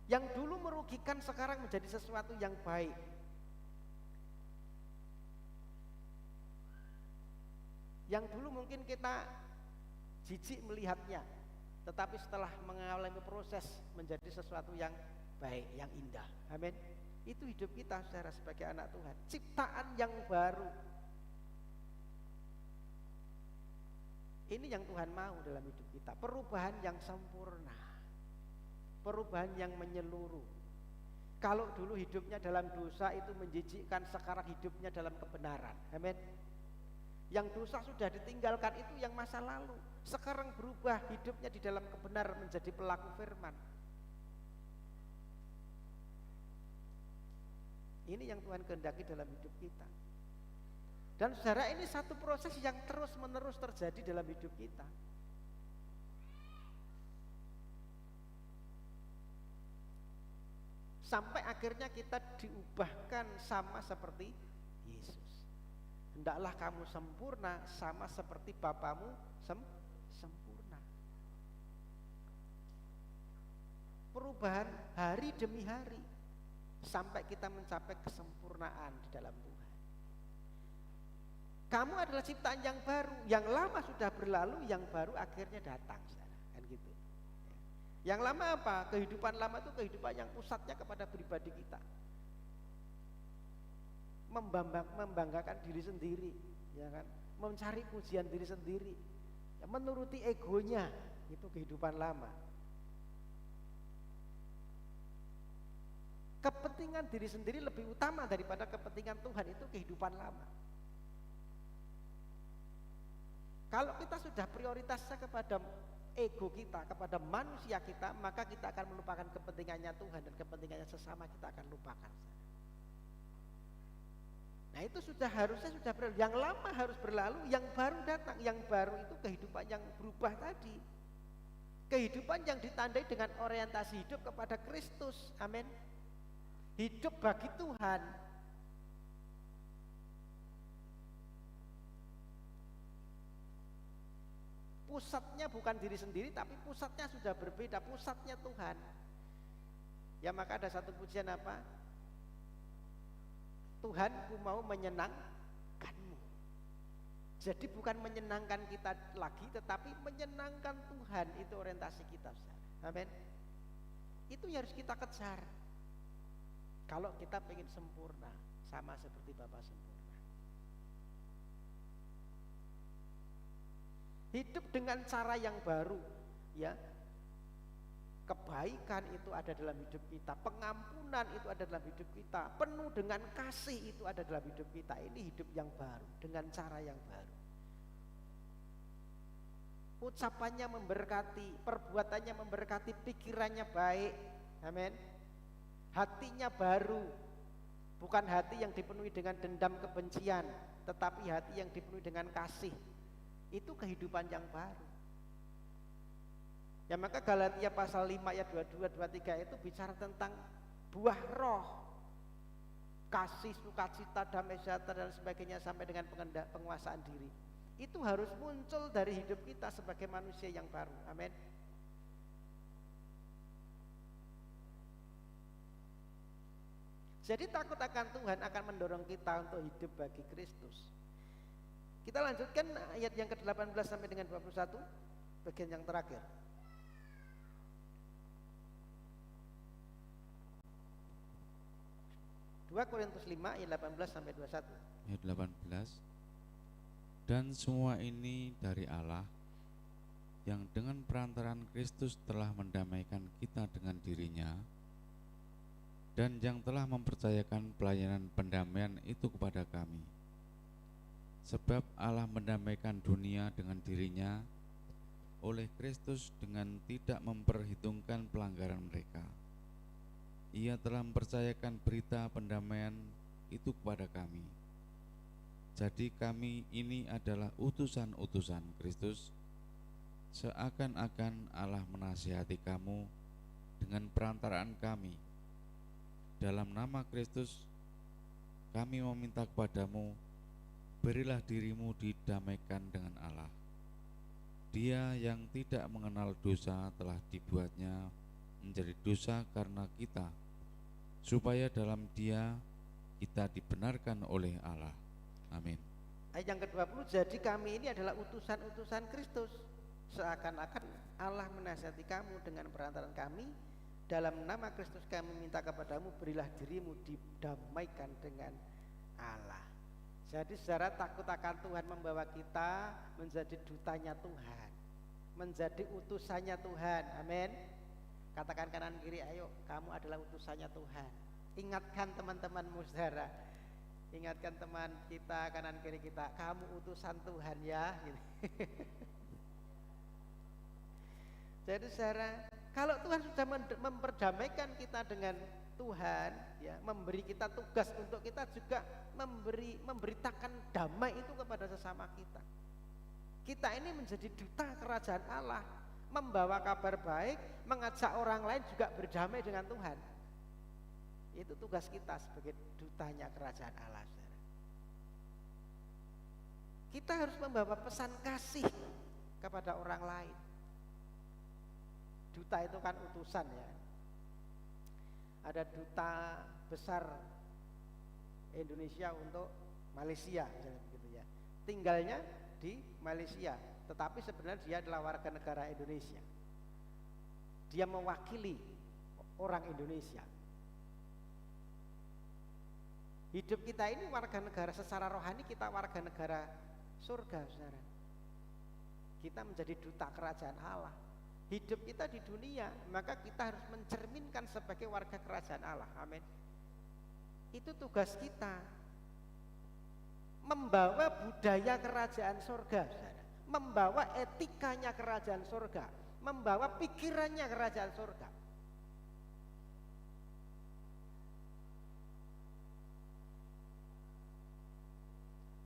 Yang dulu merugikan sekarang menjadi sesuatu yang baik. Yang dulu mungkin kita jijik melihatnya, tetapi setelah mengalami proses menjadi sesuatu yang baik, yang indah. Amin. Itu hidup kita, saudara, sebagai anak Tuhan. Ciptaan yang baru. Ini yang Tuhan mau dalam hidup kita. Perubahan yang sempurna. Perubahan yang menyeluruh. Kalau dulu hidupnya dalam dosa itu menjijikkan, sekarang hidupnya dalam kebenaran. Amin. Yang dosa sudah ditinggalkan itu yang masa lalu. Sekarang berubah hidupnya di dalam kebenaran, menjadi pelaku firman. Ini yang Tuhan kehendaki dalam hidup kita. Dan saudara, ini satu proses yang terus menerus terjadi dalam hidup kita. Sampai akhirnya kita diubahkan sama seperti Yesus. Hendaklah kamu sempurna sama seperti Bapamu sempurna. Perubahan hari demi hari. sampai kita mencapai kesempurnaan di dalam Tuhan. Kamu adalah ciptaan yang baru, yang lama sudah berlalu, yang baru akhirnya datang, saudara. Kan gitu. Yang lama apa? Kehidupan lama itu kehidupan yang pusatnya kepada pribadi kita, membanggakan diri sendiri, ya kan? Mencari pujian diri sendiri, ya, menuruti egonya, itu kehidupan lama. Kepentingan diri sendiri lebih utama daripada kepentingan Tuhan, itu kehidupan lama. Kalau kita sudah prioritasnya kepada ego kita, kepada manusia kita, maka kita akan melupakan kepentingannya Tuhan dan kepentingannya sesama kita akan lupakan. Nah itu harusnya sudah berlalu. Yang lama harus berlalu, yang baru datang. Yang baru itu kehidupan yang berubah tadi, kehidupan yang ditandai dengan orientasi hidup kepada Kristus. Amin. Hidup bagi Tuhan. Pusatnya bukan diri sendiri, tapi pusatnya sudah berbeda, pusatnya Tuhan. Ya maka ada satu pujian apa? Tuhan, ku mau menyenangkanmu. Jadi bukan menyenangkan kita lagi, tetapi menyenangkan Tuhan, itu orientasi kita. Amin. Itu yang harus kita kejar. Kalau kita pengen sempurna, sama seperti Bapa sempurna. Hidup dengan cara yang baru, ya. Kebaikan itu ada dalam hidup kita, pengampunan itu ada dalam hidup kita, penuh dengan kasih itu ada dalam hidup kita. Ini hidup yang baru, dengan cara yang baru. Ucapannya memberkati, perbuatannya memberkati, pikirannya baik. Amin. Hatinya baru, bukan hati yang dipenuhi dengan dendam kebencian, tetapi hati yang dipenuhi dengan kasih. Itu kehidupan yang baru. Ya maka Galatia pasal 5 ayat 22, 23 itu bicara tentang buah roh. Kasih, sukacita, damai sejahtera dan sebagainya sampai dengan penguasaan diri. Itu harus muncul dari hidup kita sebagai manusia yang baru. Amin. Jadi takut akan Tuhan akan mendorong kita untuk hidup bagi Kristus. Kita lanjutkan ayat yang ke-18 sampai dengan 21, bagian yang terakhir. Dua Korintus 5 ayat 18 sampai 21. Ayat 18. Dan semua ini dari Allah, yang dengan perantaraan Kristus telah mendamaikan kita dengan dirinya, dan yang telah mempercayakan pelayanan pendamaian itu kepada kami. Sebab Allah mendamaikan dunia dengan dirinya oleh Kristus dengan tidak memperhitungkan pelanggaran mereka. Ia telah mempercayakan berita pendamaian itu kepada kami. Jadi kami ini adalah utusan-utusan Kristus, seakan-akan Allah menasihati kamu dengan perantaraan kami. Dalam nama Kristus, kami meminta kepadamu, berilah dirimu didamaikan dengan Allah. Dia yang tidak mengenal dosa telah dibuatnya menjadi dosa karena kita, supaya dalam Dia kita dibenarkan oleh Allah. Amin. Ayat yang ke-20, jadi kami ini adalah utusan-utusan Kristus, seakan-akan Allah menasihati kamu dengan perantaraan kami. Dalam nama Kristus kami minta kepadamu, berilah dirimu didamaikan dengan Allah. Jadi saudara, takut akan Tuhan membawa kita menjadi dutanya Tuhan, menjadi utusannya Tuhan. Amin. Katakan kanan kiri, ayo kamu adalah utusannya Tuhan. Ingatkan teman-temanmu saudara, ingatkan teman kita kanan kiri kita, kamu utusan Tuhan ya. Jadi saudara, kalau Tuhan sudah memperdamaikan kita dengan Tuhan, ya, memberi kita tugas untuk kita juga memberitakan damai itu kepada sesama kita. Kita ini menjadi duta kerajaan Allah, membawa kabar baik, mengajak orang lain juga berdamai dengan Tuhan. Itu tugas kita sebagai dutanya kerajaan Allah. Kita harus membawa pesan kasih kepada orang lain. Duta itu kan utusan ya. ada duta besar Indonesia untuk Malaysia misalnya begitu ya. Tinggalnya di Malaysia, tetapi sebenarnya dia adalah warga negara Indonesia. Dia mewakili orang Indonesia. Hidup kita ini warga negara, secara rohani kita warga negara surga, saudara. Kita menjadi duta kerajaan Allah. Hidup kita di dunia, maka kita harus mencerminkan sebagai warga kerajaan Allah. Amin. Itu tugas kita. Membawa budaya kerajaan surga, saudara. Membawa etikanya kerajaan surga, membawa pikirannya kerajaan surga.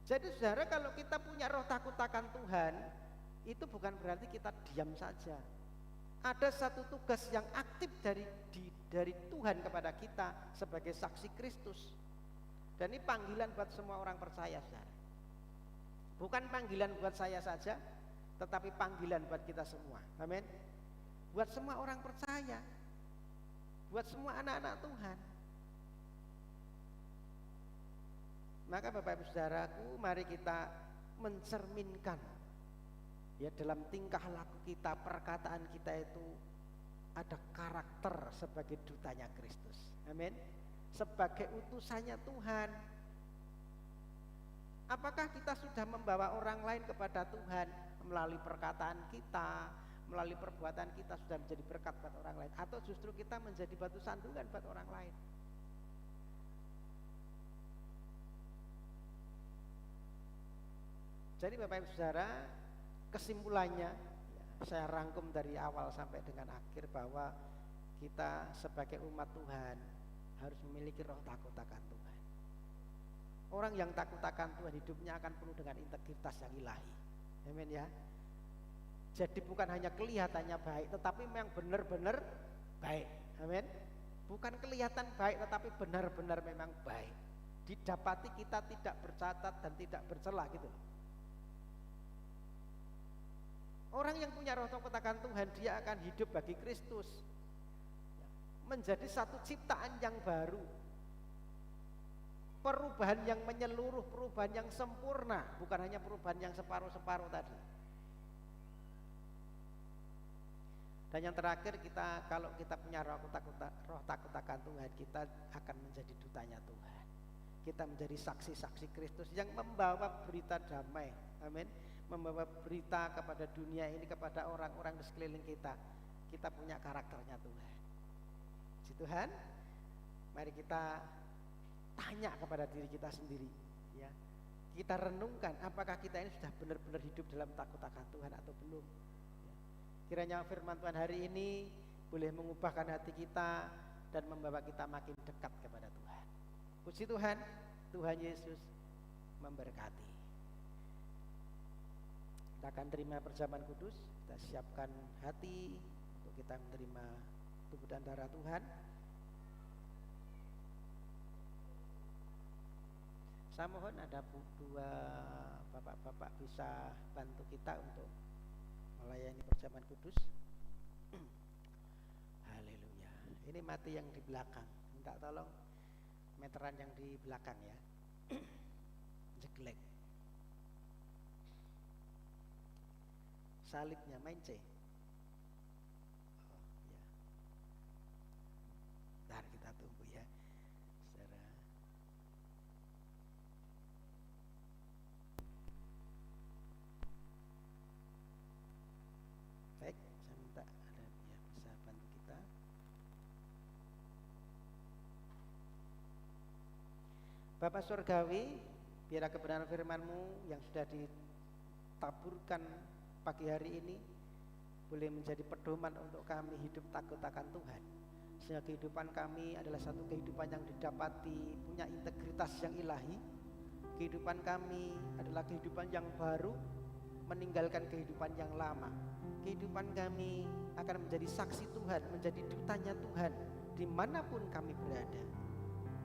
Jadi saudara, kalau kita punya roh takut akan Tuhan, itu bukan berarti kita diam saja. Ada satu tugas yang aktif dari Tuhan kepada kita sebagai saksi Kristus. Dan ini panggilan buat semua orang percaya, saudara. Bukan panggilan buat saya saja, tetapi panggilan buat kita semua. Amin. Buat semua orang percaya, buat semua anak-anak Tuhan. Maka Bapak Ibu Saudaraku, mari kita mencerminkan ya dalam tingkah laku kita, perkataan kita itu ada karakter sebagai dutanya Kristus. Amin. Sebagai utusannya Tuhan. Apakah kita sudah membawa orang lain kepada Tuhan melalui perkataan kita, melalui perbuatan kita sudah menjadi berkat buat orang lain, atau justru kita menjadi batu sandungan buat orang lain? Jadi Bapak Ibu Saudara, kesimpulannya saya rangkum dari awal sampai dengan akhir bahwa kita sebagai umat Tuhan harus memiliki roh takut akan Tuhan. Orang yang takut akan Tuhan hidupnya akan penuh dengan integritas yang ilahi. Amin ya. Jadi bukan hanya kelihatannya baik, tetapi memang benar-benar baik. Amin. Bukan kelihatan baik, tetapi benar-benar memang baik. Didapati kita tidak bercacat dan tidak bercela gitu. Orang yang punya roh takut akan Tuhan, dia akan hidup bagi Kristus, menjadi satu ciptaan yang baru, perubahan yang menyeluruh, perubahan yang sempurna, bukan hanya perubahan yang separuh-separuh tadi. Dan yang terakhir, kita kalau kita punya roh takut akan Tuhan, kita akan menjadi dutanya Tuhan. Kita menjadi saksi-saksi Kristus yang membawa berita damai. Amin. Membawa berita kepada dunia ini, kepada orang-orang di sekeliling kita. Kita punya karakternya Tuhan. Si Tuhan, mari kita tanya kepada diri kita sendiri, ya. Kita renungkan apakah kita ini sudah benar-benar hidup dalam takut akan Tuhan atau belum. Ya. Kiranya firman Tuhan hari ini boleh mengubahkan hati kita dan membawa kita makin dekat kepada Tuhan. Puji Tuhan, Tuhan Yesus memberkati. Kita akan terima perjamuan kudus, kita siapkan hati untuk kita menerima tubuh dan darah Tuhan. Saya mohon ada dua bapak-bapak bisa bantu kita untuk melayani perjamuan kudus. Haleluya. Ini mati yang di belakang, minta tolong meteran yang di belakang ya. Jeglek. Salibnya main C. Oh ya. Ntar kita tunggu ya. Saudara. Baik, saya minta ada ya bisa bantu kita. Bapak Surgawi, biarlah kebenaran firman-Mu yang sudah ditaburkan pagi hari ini boleh menjadi pedoman untuk kami hidup takut akan Tuhan, sehingga kehidupan kami adalah satu kehidupan yang didapati punya integritas yang ilahi. Kehidupan kami adalah kehidupan yang baru, meninggalkan kehidupan yang lama. Kehidupan kami akan menjadi saksi Tuhan, menjadi dutanya Tuhan dimanapun kami berada.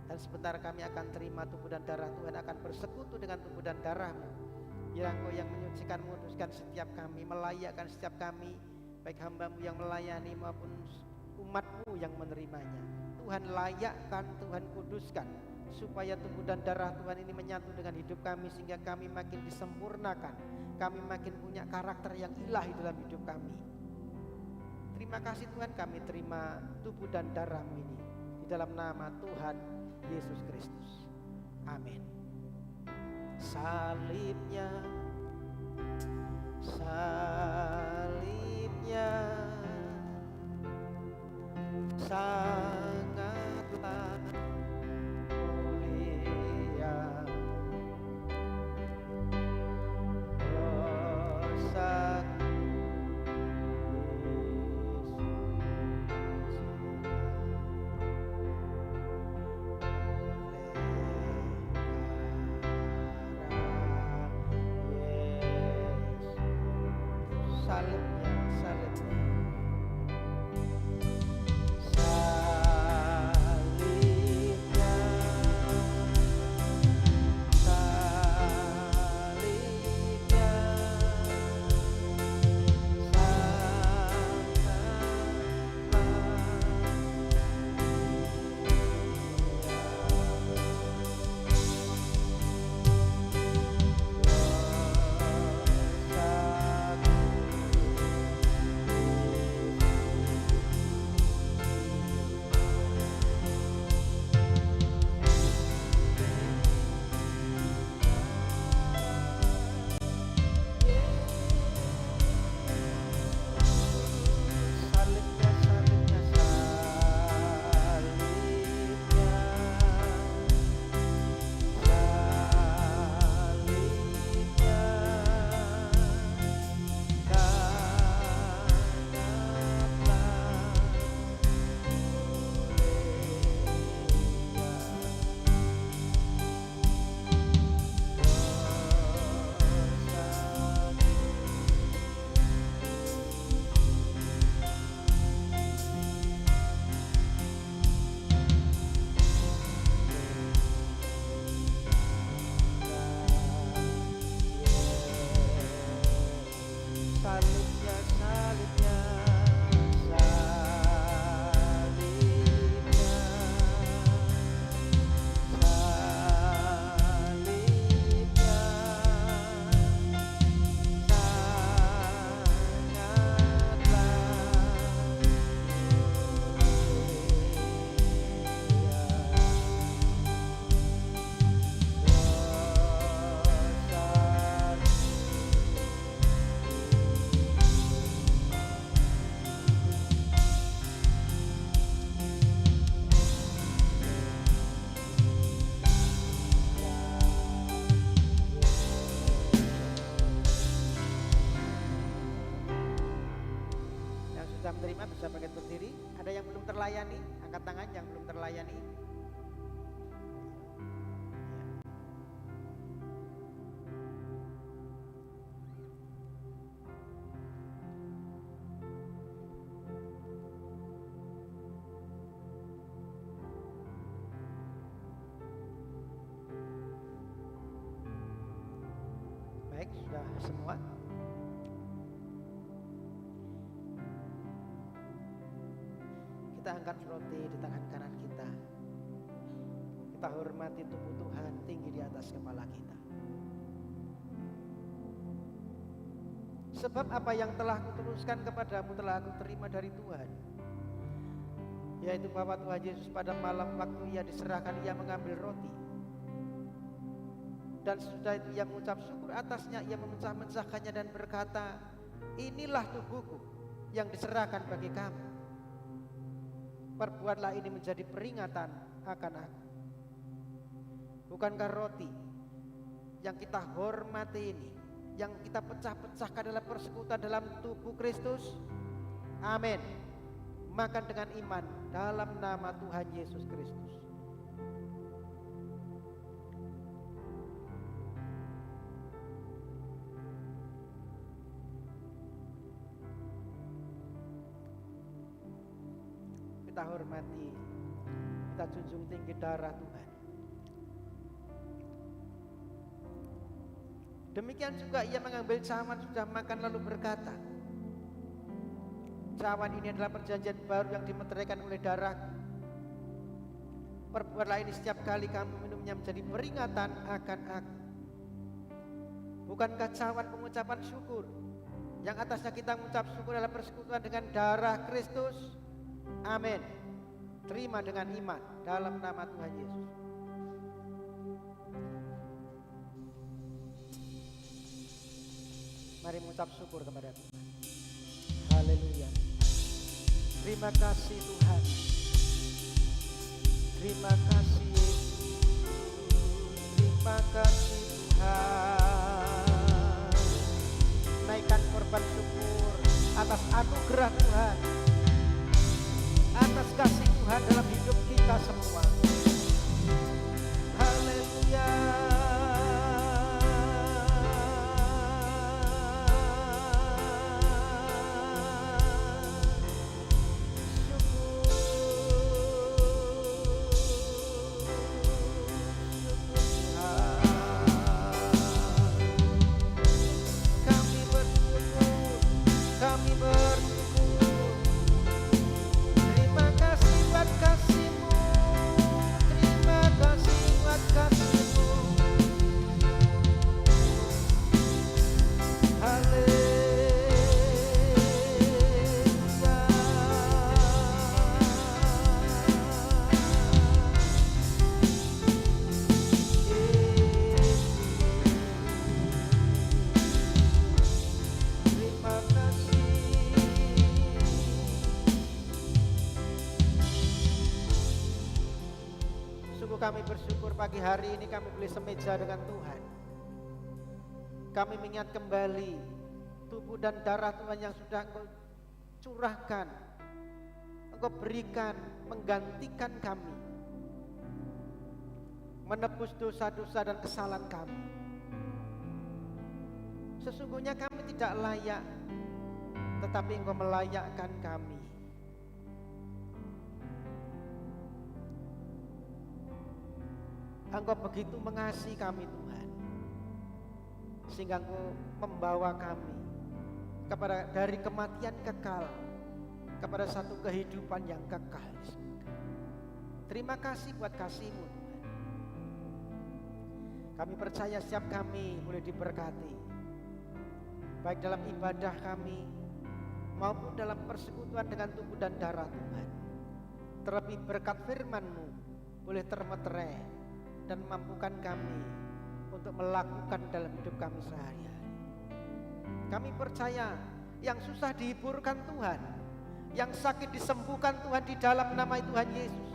Dan sebentar kami akan terima tubuh dan darah Tuhan, akan bersekutu dengan tubuh dan darah-Mu. Biar Engkau yang menyucikan, menguduskan setiap kami, melayakkan setiap kami, baik hamba-Mu yang melayani maupun umat-Mu yang menerimanya. Tuhan Tuhan layakkan, Tuhan kuduskan, supaya tubuh dan darah Tuhan ini menyatu dengan hidup kami, sehingga kami makin disempurnakan, kami makin punya karakter yang ilahi dalam hidup kami. Terima kasih Tuhan, kami terima tubuh dan darah-Mu ini di dalam nama Tuhan Yesus Kristus. Amin. Salibnya, salibnya sangatlah mulia, dosaku salibnya, salibnya, salibnya, salibnya, salibnya, salibnya, salibnya, salibnya, yang sudah menerima bisa bangkit berdiri. Ada yang belum terlayani, angkat tangan yang belum terlayani. Baik, sudah semua. Kita angkat roti di tangan kanan kita. Kita hormati tubuh Tuhan tinggi di atas kepala kita. Sebab apa yang telah kuteruskan kepadamu telah aku terima dari Tuhan, yaitu bahwa Tuhan Yesus pada malam waktu ia diserahkan, ia mengambil roti, dan sesudah itu ia mengucap syukur atasnya, ia memecah-mecahkannya dan berkata, inilah tubuhku yang diserahkan bagi kamu. Perbuatlah ini menjadi peringatan akan aku. Bukankah roti yang kita hormati ini, yang kita pecah-pecahkan adalah persekutuan dalam tubuh Kristus? Amin. Makan dengan iman dalam nama Tuhan Yesus Kristus. Kita hormati, kita junjung tinggi darah Tuhan. Demikian juga ia mengambil cawan sudah makan lalu berkata, cawan ini adalah perjanjian baru yang dimeteraikan oleh darahku. Perbuatlah ini setiap kali kami minumnya menjadi peringatan akan aku. Bukankah cawan pengucapan syukur yang atasnya kita mengucap syukur adalah persekutuan dengan darah Kristus? Amin. Terima dengan iman dalam nama Tuhan Yesus. Mari mengucap syukur kepada Tuhan. Haleluya. Terima kasih Tuhan. Terima kasih Yesus. Terima kasih Tuhan. Naikkan korban syukur atas anugerah Tuhan, atas kasih Tuhan dalam hidup kita semua. Haleluya. Kami bersyukur pagi hari ini kami boleh semeja dengan Tuhan. Kami mengingat kembali tubuh dan darah Tuhan yang sudah Engkau curahkan, Engkau berikan, menggantikan kami, menebus dosa-dosa dan kesalahan kami. Sesungguhnya kami tidak layak, tetapi Engkau melayakkan kami. Engkau begitu mengasihi kami Tuhan, sehingga Engkau membawa kami dari kematian kekal kepada satu kehidupan yang kekal. Terima kasih buat kasih-Mu Tuhan. Kami percaya setiap kami boleh diberkati, baik dalam ibadah kami maupun dalam persekutuan dengan tubuh dan darah Tuhan. Terlebih berkat firman-Mu boleh termeterai dan mampukan kami untuk melakukan dalam hidup kami sehari-hari. Kami percaya yang susah dihiburkan Tuhan, yang sakit disembuhkan Tuhan di dalam nama Tuhan Yesus.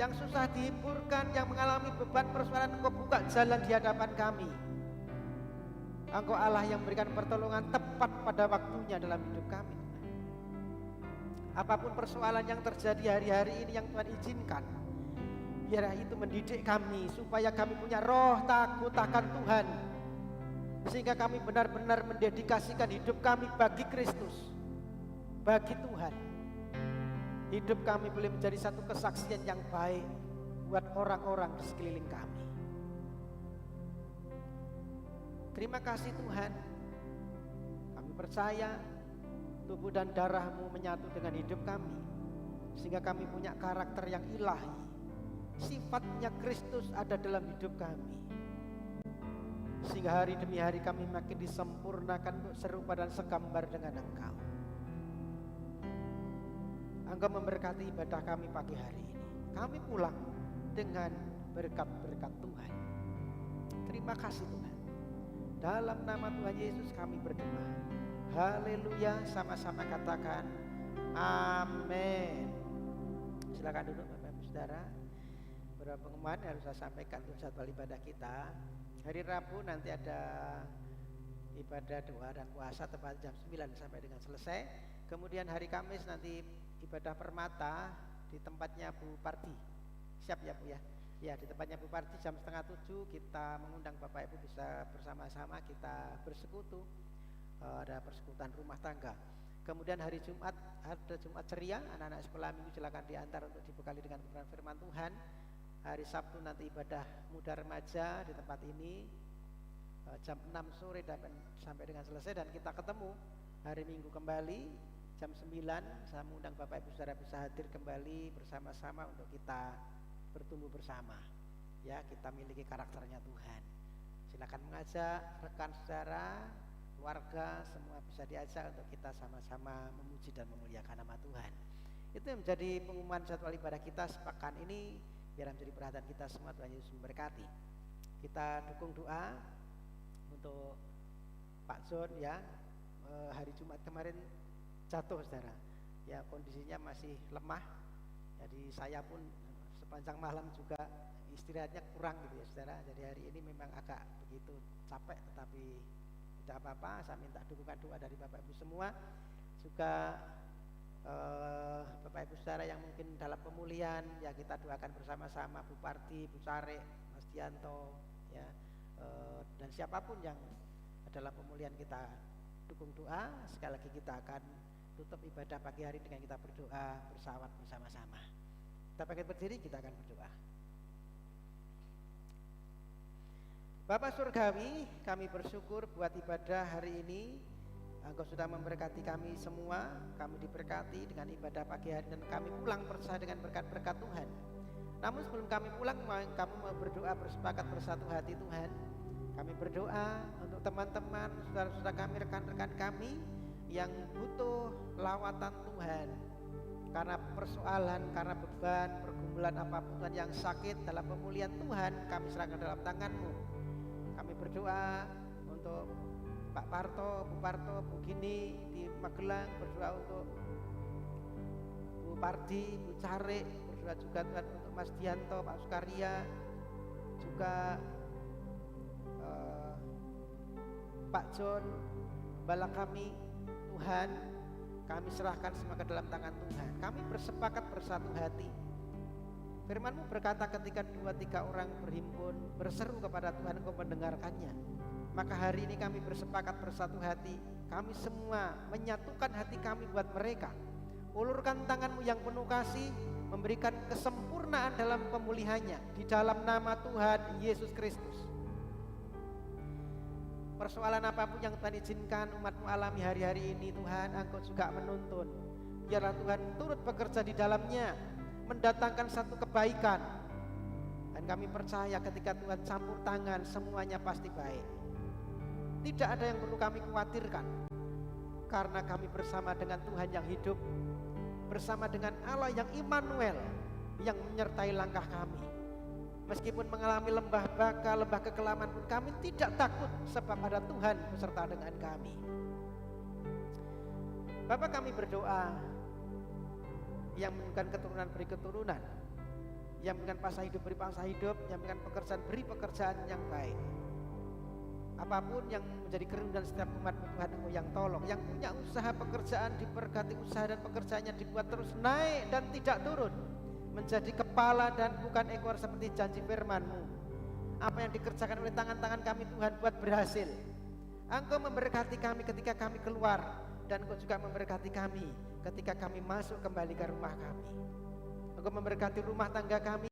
Yang susah dihiburkan, yang mengalami beban persoalan, Engkau buka jalan di hadapan kami. Engkau Allah yang memberikan pertolongan tepat pada waktunya dalam hidup kami Tuhan. Apapun persoalan yang terjadi hari-hari ini yang Tuhan izinkan, biarlah itu mendidik kami supaya kami punya roh takut akan Tuhan, sehingga kami benar-benar mendedikasikan hidup kami bagi Kristus, bagi Tuhan. Hidup kami boleh menjadi satu kesaksian yang baik buat orang-orang di sekeliling kami. Terima kasih Tuhan. Kami percaya tubuh dan darah-Mu menyatu dengan hidup kami, sehingga kami punya karakter yang ilahi. Sifatnya Kristus ada dalam hidup kami, sehingga hari demi hari kami makin disempurnakan untuk serupa dan segambar dengan Engkau. Engkau memberkati ibadah kami pagi hari ini. Kami pulang dengan berkat-berkat Tuhan. Terima kasih Tuhan. Dalam nama Tuhan Yesus kami berdoa. Haleluya. Sama-sama katakan amin. Silakan duduk Bapak Ibu Saudara. Beberapa pengumuman yang harus saya sampaikan untuk jadwal ibadah kita. Hari Rabu nanti ada ibadah doa dan puasa tepat jam 9 sampai dengan selesai. Kemudian hari Kamis nanti ibadah permata di tempatnya Bu Parti. Siap ya Bu ya? Ya, di tempatnya Bu Parti jam 6:30 kita mengundang Bapak Ibu bisa bersama-sama kita bersekutu. Ada persekutuan rumah tangga. Kemudian hari Jumat ada Jumat ceria, anak-anak sekolah minggu silakan diantar untuk dibekali dengan kebenaran firman Tuhan. Hari Sabtu nanti ibadah muda remaja di tempat ini jam 6 sore sampai dengan selesai, dan kita ketemu hari Minggu kembali jam 9. Saya mengundang Bapak Ibu Saudara bisa hadir kembali bersama-sama untuk kita bertumbuh bersama. Ya, kita miliki karakternya Tuhan. Silakan mengajak rekan saudara, keluarga, semua bisa diajak untuk kita sama-sama memuji dan memuliakan nama Tuhan. Itu yang menjadi pengumuman jadwal ibadah kita sepekan ini, biar menjadi perhatian kita semua. Tuhan Yesus memberkati. Kita dukung doa untuk Pak John ya, hari Jumat kemarin jatuh saudara. Ya, kondisinya masih lemah. Jadi saya pun sepanjang malam juga istirahatnya kurang gitu ya saudara. Jadi hari ini memang agak begitu capek, tetapi tidak apa-apa. Saya minta dukungan doa dari Bapak Ibu semua. Juga Bapak Ibu saudara yang mungkin dalam pemulihan, ya kita doakan bersama-sama, Bu Parti, Bu Cari, Mas Dianto, ya, dan siapapun yang dalam pemulihan kita dukung doa. Sekali lagi kita akan tutup ibadah pagi hari dengan kita berdoa bersawat bersama-sama. Kita bangkit berdiri, kita akan berdoa. Bapak Surgawi, kami bersyukur buat ibadah hari ini. Engkau sudah memberkati kami semua. Kami diberkati dengan ibadah pagi hari dan kami pulang percaya dengan berkat-berkat Tuhan. Namun sebelum kami pulang, kami mau berdoa bersepakat bersatu hati Tuhan. Kami berdoa untuk teman-teman, saudara-saudara kami, rekan-rekan kami yang butuh lawatan Tuhan. Karena persoalan, karena beban, pergumulan apapun Tuhan, yang sakit dalam pemulihan Tuhan, kami serahkan dalam tangan-Mu. Kami berdoa untuk Pak Parto, Bu Parto, Bu Gini di Magelang, berdoa untuk Bu Pardi, Bu Cari, berdoa juga Tuhan untuk Mas Dianto, Pak Sukaria, juga Pak John, bala kami, Tuhan, kami serahkan semua ke dalam tangan Tuhan. Kami bersepakat bersatu hati. Firman-Mu berkata ketika 2-3 orang berhimpun berseru kepada Tuhan, Engkau mendengarkannya. Maka hari ini kami bersepakat bersatu hati. Kami semua menyatukan hati kami buat mereka. Ulurkan tangan-Mu yang penuh kasih, memberikan kesempurnaan dalam pemulihannya di dalam nama Tuhan Yesus Kristus. Persoalan apapun yang Tuhan izinkan umat-Mu alami hari-hari ini, Tuhan, Engkau juga menuntun. Biarlah Tuhan turut bekerja di dalamnya, mendatangkan satu kebaikan. Dan kami percaya ketika Tuhan campur tangan, semuanya pasti baik. Tidak ada yang perlu kami khawatirkan, karena kami bersama dengan Tuhan yang hidup, bersama dengan Allah yang Immanuel, yang menyertai langkah kami. Meskipun mengalami lembah baka, lembah kekelaman pun kami tidak takut, sebab ada Tuhan beserta dengan kami. Bapa, kami berdoa, yang memberikan keturunan beri keturunan, yang memberikan pasang hidup beri pasang hidup, yang memberikan pekerjaan beri pekerjaan yang baik. Apapun yang menjadi kerendahan setiap umat Tuhan, Engkau yang tolong. Yang punya usaha pekerjaan diberkati usaha dan pekerjaannya dibuat terus naik dan tidak turun, menjadi kepala dan bukan ekor seperti janji firman-Mu. Apa yang dikerjakan oleh tangan-tangan kami Tuhan buat berhasil. Engkau memberkati kami ketika kami keluar, dan Engkau juga memberkati kami ketika kami masuk kembali ke rumah kami. Engkau memberkati rumah tangga kami,